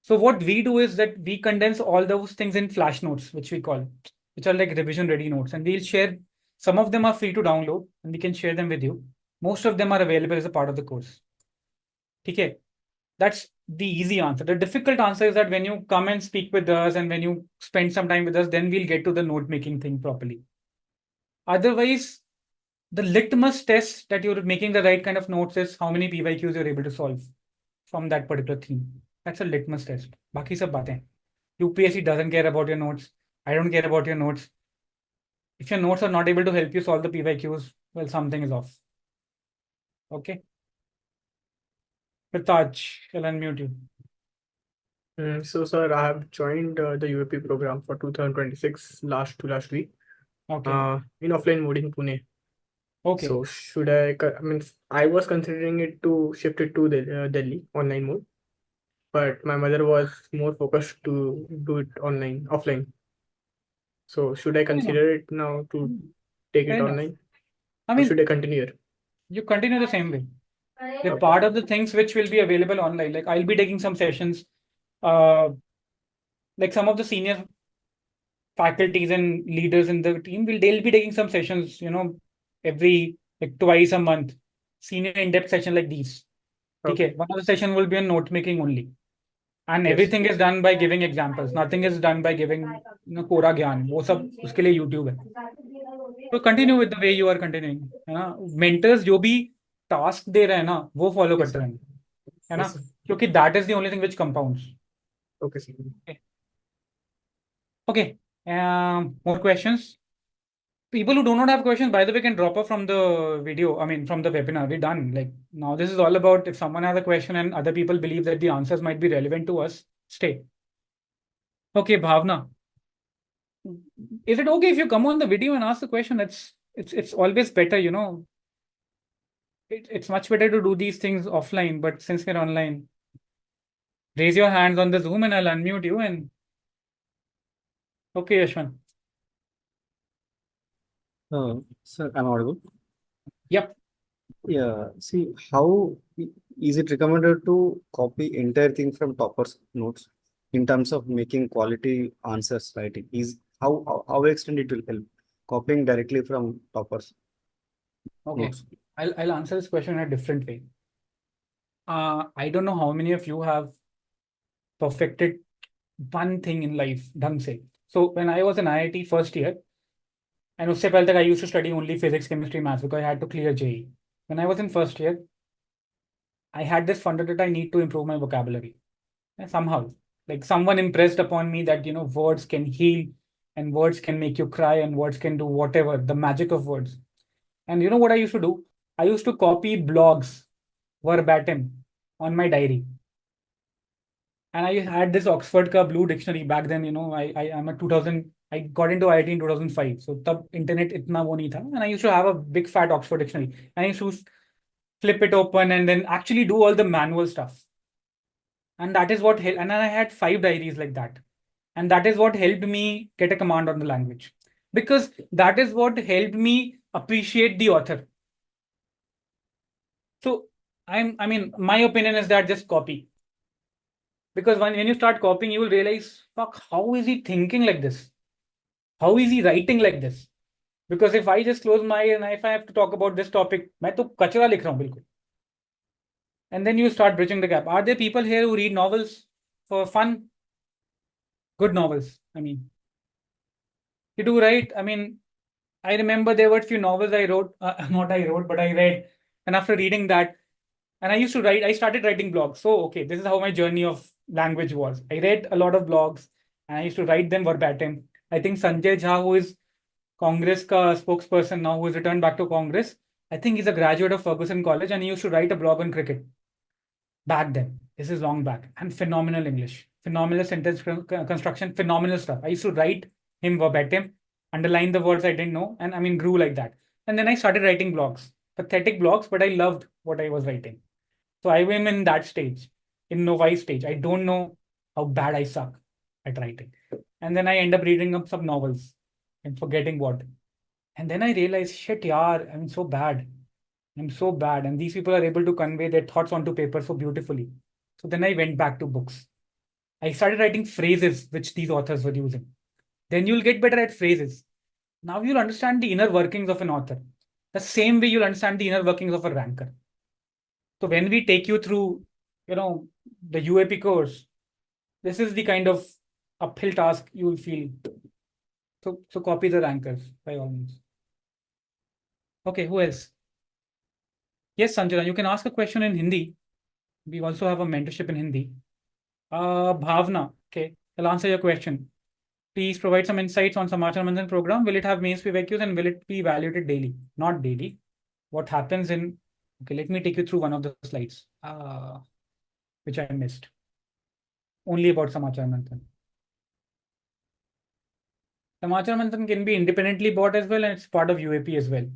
So what we do is that we condense all those things in flash notes, which we call, which are like revision ready notes. And we'll share, some of them are free to download and we can share them with you. Most of them are available as a part of the course. Okay. That's the easy answer. The difficult answer is that when you come and speak with us and when you spend some time with us, then we'll get to the note making thing properly. Otherwise, the litmus test that you're making the right kind of notes is how many PYQs you're able to solve from that particular theme. That's a litmus test. Baki sab baatein. UPSC doesn't care about your notes. I don't care about your notes. If your notes are not able to help you solve the PYQs, well, something is off. Okay. Prithaj, I'll unmute you. So, sir, I have joined the UAP program for 2026 last week Okay. in offline mode in Pune. Okay. So, should I mean, I was considering it to shift it to Delhi online mode, but my mother was more focused to do it offline. So, should I consider it now to take Fair it enough. online, I or mean, should I continue here? you continue the same way. They're part of the things which will be available online. Like I'll be taking some sessions, like some of the senior faculties and leaders in the team they'll be taking some sessions, every like twice a month, senior in-depth session like these. Okay. One of the session will be on note making only. And Yes. everything is done by giving examples. Nothing is done by giving, कोरा ज्ञान. वो सब उसके लिए YouTube है. So continue with the way you are continuing. है ना? Mentors जो भी task दे रहे हैं ना, वो follow Yes, करते sir. रहेंगे. है ना? Yes, sir. क्योंकि that is the only thing which compounds. Okay, sir. Okay. More questions? People who do not have questions, by the way, can drop off from the video. I mean, from the webinar. We're done. Like now, this is all about if someone has a question and other people believe that the answers might be relevant to us, stay. Okay, Bhavna. Is it okay if you come on the video and ask the question? It's always better, It's much better to do these things offline, but since we're online, raise your hands on the Zoom and I'll unmute you and okay, Yashwan. Sir, I'm audible. Yep. Yeah. See, how is it recommended to copy entire thing from toppers notes in terms of making quality answers writing? Is how extent it will help copying directly from toppers Okay. notes? I'll answer this question in a different way. I don't know how many of you have perfected one thing in life, ढंग से. So when I was in IIT first year, and उससे पहले तक I used to study only physics, chemistry, maths because I had to clear JEE. When I was in first year, I had this fund that I need to improve my vocabulary. And somehow, like someone impressed upon me that, words can heal and words can make you cry and words can do whatever, the magic of words. And you know what I used to do? I used to copy blogs verbatim on my diary. And I had this Oxford ka blue dictionary back then, I'm a 2000, I got into IIT in 2005. So tab internet itna wo nahi tha. And I used to have a big fat Oxford dictionary. And I used to flip it open and then actually do all the manual stuff. And that is what helped. And then I had 5 diaries like that. And that is what helped me get a command on the language. Because that is what helped me appreciate the author. So my opinion is that just copy. Because when you start copying, you will realize, fuck, how is he thinking like this? How is he writing like this? Because if I just close my eyes and if I have to talk about this topic, मैं तो कचरा लिख रहा हूँ बिल्कुल. And then you start bridging the gap. Are there people here who read novels for fun? Good novels, You do, right? I remember there were a few novels I wrote, not I wrote, but I read. And after reading that, and I used to write, I started writing blogs. So, okay, this is how my journey of language was. I read a lot of blogs and I used to write them verbatim. I think Sanjay Jha, who is Congress ka spokesperson now, who has returned back to Congress, I think he's a graduate of Ferguson College and he used to write a blog on cricket. Back then, this is long back, and phenomenal English, phenomenal sentence construction, phenomenal stuff. I used to write him verbatim, underline the words I didn't know, and grew like that. And then I started writing blogs, pathetic blogs, but I loved what I was writing. So I am in that stage, in novice stage. I don't know how bad I suck at writing. And then I end up reading up some novels and forgetting what. And then I realized, shit, yaar, I'm so bad. I'm so bad. And these people are able to convey their thoughts onto paper so beautifully. So then I went back to books. I started writing phrases which these authors were using. Then you'll get better at phrases. Now you'll understand the inner workings of an author. The same way you'll understand the inner workings of a ranker. So when we take you through, the UAP course, this is the kind of uphill task you will feel. So copy the rankers by all means. Okay, who else? Yes, Sanjana, you can ask a question in Hindi. We also have a mentorship in Hindi. Bhavna, okay, I'll answer your question. Please provide some insights on Samachar Manthan program. Will it have mains PYQs and will it be evaluated daily? Not daily. What happens in, okay, let me take you through one of the slides, which I missed. Only about Samachar Manthan. Samachar Manthan can be independently bought as well, and it's part of UAP as well.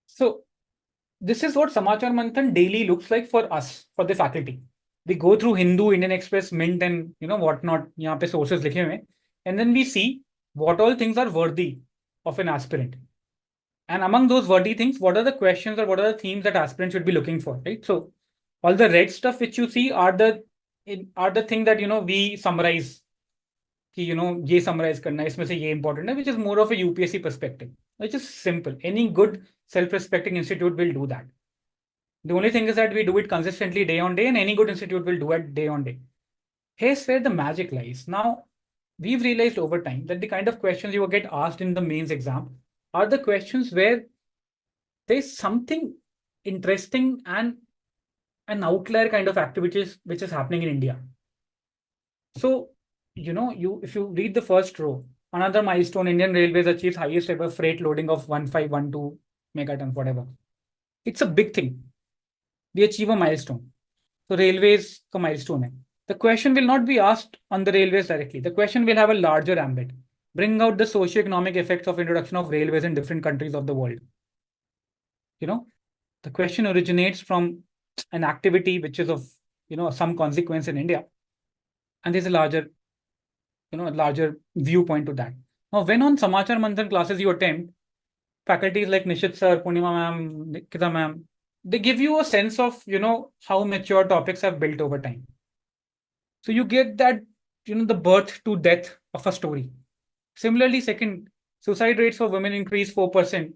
So this is what Samachar Manthan daily looks like for us, for the faculty. We go through Hindu, Indian Express, Mint, and whatnot. यहाँ पे sources लिखे हुए, and then we see what all things are worthy of an aspirant. And among those worthy things, what are the questions or what are the themes that aspirants should be looking for, right? So all the red stuff which you see are the thing that we summarize. कि ये summarize करना है, इसमें से ये important है, which is more of a UPSC perspective, which is simple. Any good self-respecting institute will do that. The only thing is that we do it consistently day on day, and any good institute will do it day on day. Here's where the magic lies. Now, we've realized over time that the kind of questions you will get asked in the mains exam are the questions where there's something interesting and an outlier kind of activities which is happening in India. So, if you read the first row, another milestone, Indian Railways achieves highest ever freight loading of 1512 megatons, whatever. It's a big thing. We achieve a milestone. So railways ka milestone hai. The question will not be asked on the railways directly. The question will have a larger ambit. Bring out the socio-economic effects of introduction of railways in different countries of the world. The question originates from an activity which is of some consequence in India, and there's a larger viewpoint to that. Now, when on Samachar Manthan classes you attend, faculties like Nishit sir, Purnima ma'am, Nikita ma'am, they give you a sense of how mature topics have built over time. So you get that the birth to death of a story. Similarly, second, suicide rates for women increased 4%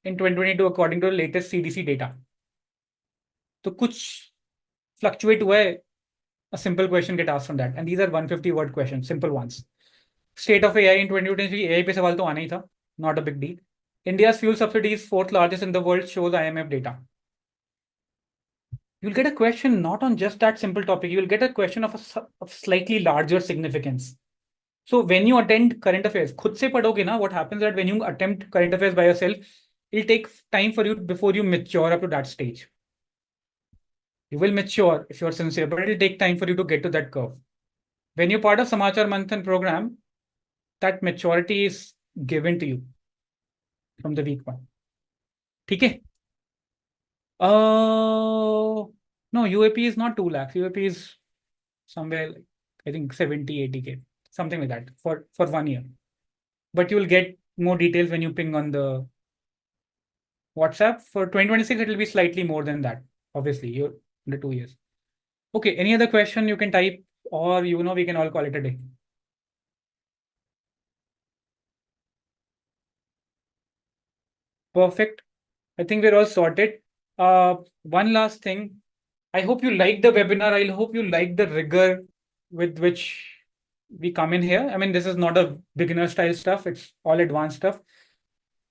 in 2022 according to the latest CDC data. So kuch fluctuate हुआ है, a simple question get asked from that, and these are 150-word questions, simple ones. State of AI in 2023, AI पे सवाल तो आना ही था, not a big deal. India's fuel subsidy is 4th largest in the world, shows IMF data. You'll get a question not on just that simple topic. You'll get a question of slightly larger significance. So when you attend current affairs, खुद से पढ़ोगे ना, what happens that when you attempt current affairs by yourself, it'll take time for you before you mature up to that stage. You will mature if you're sincere, but it'll take time for you to get to that curve. When you're part of Samachar Manthan program, that maturity is given to you from the week one. ठीक है? No, UAP is not 2 lakhs. UAP is somewhere like, I think 70, 80K, something like that for 1 year. But you will get more details when you ping on the WhatsApp. For 2026, it will be slightly more than that. Obviously, you're under 2 years. Okay, any other question you can type, or we can all call it a day. Perfect. I think we're all sorted. One last thing. I hope you like the webinar. I hope you like the rigor with which we come in here. I mean, this is not a beginner style stuff. It's all advanced stuff.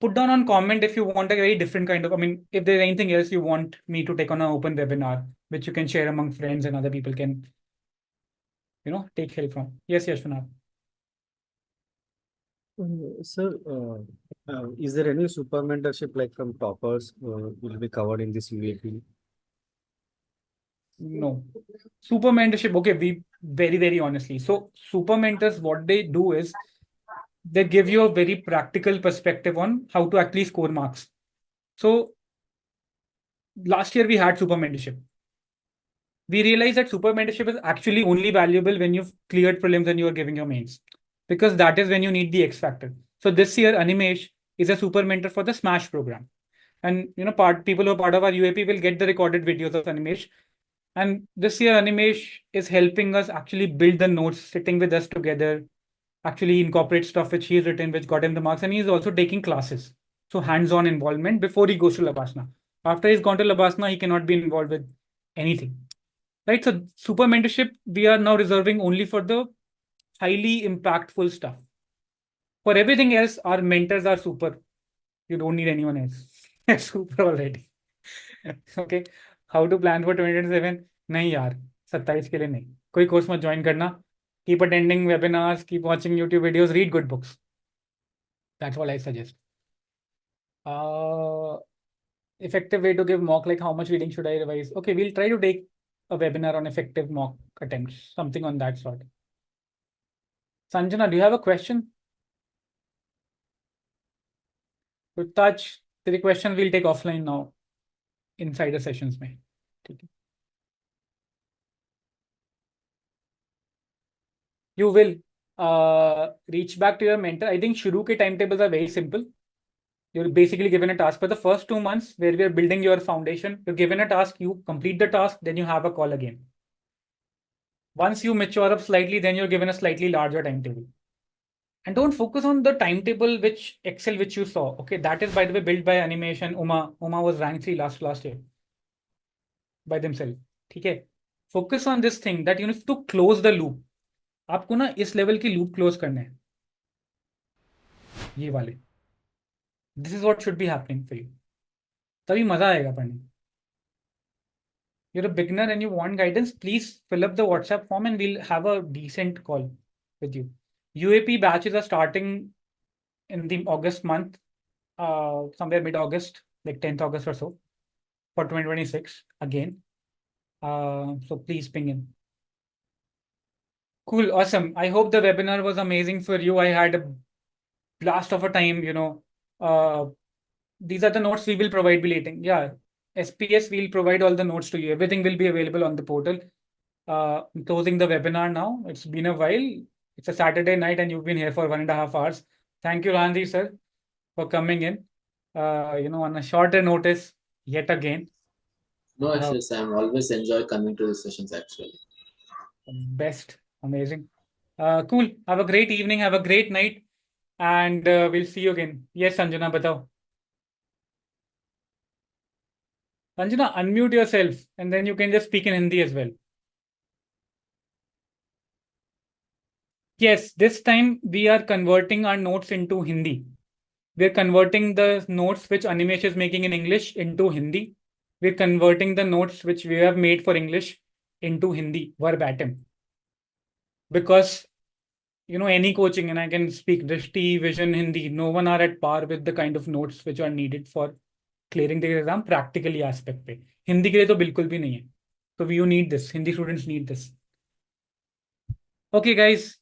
Put down on comment if you want a very different kind of, if there's anything else you want me to take on an open webinar, which you can share among friends and other people can, take help from. Yes, Yashvana. Sir, is there any super mentorship like from toppers will be covered in this UAP? No. Super mentorship, okay, we very, very honestly. So super mentors, what they do is they give you a very practical perspective on how to actually score marks. So last year we had super mentorship. We realized that super mentorship is actually only valuable when you've cleared prelims and you're giving your mains, because that is when you need the X factor. So this year, Animesh is a super mentor for the SMASH program. And people who are part of our UAP will get the recorded videos of Animesh. And this year, Animesh is helping us actually build the notes, sitting with us together, actually incorporate stuff which he's written, which got him the marks. And he's also taking classes. So hands-on involvement before he goes to Labasna. After he's gone to Labasna, he cannot be involved with anything. Right? So super mentorship, we are now reserving only for the highly impactful stuff. For everything else, our mentors are super. You don't need anyone else. They're super already. Okay. How to plan for 2027? नहीं यार, 27 के लिए नहीं. कोई course मत join करना. Keep attending webinars, keep watching YouTube videos, read good books. That's what I suggest. Effective way to give mock, like how much reading should I revise? Okay, we'll try to take a webinar on effective mock attempts, something on that sort. Sanjana, do you have a question? To touch the question, we'll take offline now, inside the sessions. Mein. You will reach back to your mentor. I think Shuru ke timetables are very simple. You're basically given a task for the first 2 months where we are building your foundation. You're given a task, you complete the task, then you have a call again. Once you mature up slightly, then you're given a slightly larger timetable. And don't focus on the timetable which Excel which you saw. Okay, that is by the way built by Animesh and Uma. Uma was ranked 3 last year by themselves. Okay, focus on this thing that you need to close the loop. आपको ना इस level की loop close करना है, ये वाले. This is what should be happening for you. तभी मजा आएगा पढ़ने. You're a beginner and you want guidance, please fill up the WhatsApp form and we'll have a decent call with you. UAP batches are starting in the August month, somewhere mid-August, like 10th August or so, for 2026 again. So please ping in. Cool, awesome. I hope the webinar was amazing for you. I had a blast of a time, these are the notes we will provide later. Yeah, SPS will provide all the notes to you. Everything will be available on the portal. Closing the webinar now. It's been a while. It's a Saturday night and you've been here for 1.5 hours. Thank you, Ranji sir, for coming in, on a shorter notice yet again. No issues. I'm always enjoy coming to the sessions actually. Best. Amazing. Cool. Have a great evening. Have a great night. And we'll see you again. Yes, Sanjana, batao. Sanjana, unmute yourself and then you can just speak in Hindi as well. Yes, this time we are converting our notes into Hindi. We're converting the notes which Animesh is making in English into Hindi. We're converting the notes which we have made for English into Hindi, verbatim. Because, any coaching, and I can speak Drishti, Vision, Hindi, no one are at par with the kind of notes which are needed for clearing the exam practically aspect पे. हिंदी के लिए तो बिल्कुल भी नहीं है. So you need this. Hindi students need this. Okay, guys.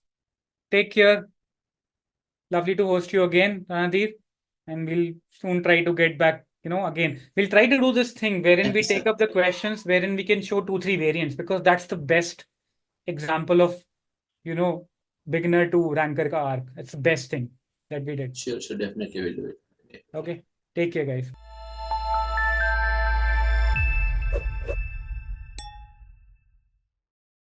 Take care. Lovely to host you again, Ranadhir. And we'll soon try to get back, again. We'll try to do this thing wherein we take up the questions, wherein we can show 2-3 variants, because that's the best example of, beginner to ranker ka arc. It's the best thing that we did. Sure, definitely we'll do it. Okay. Take care, guys.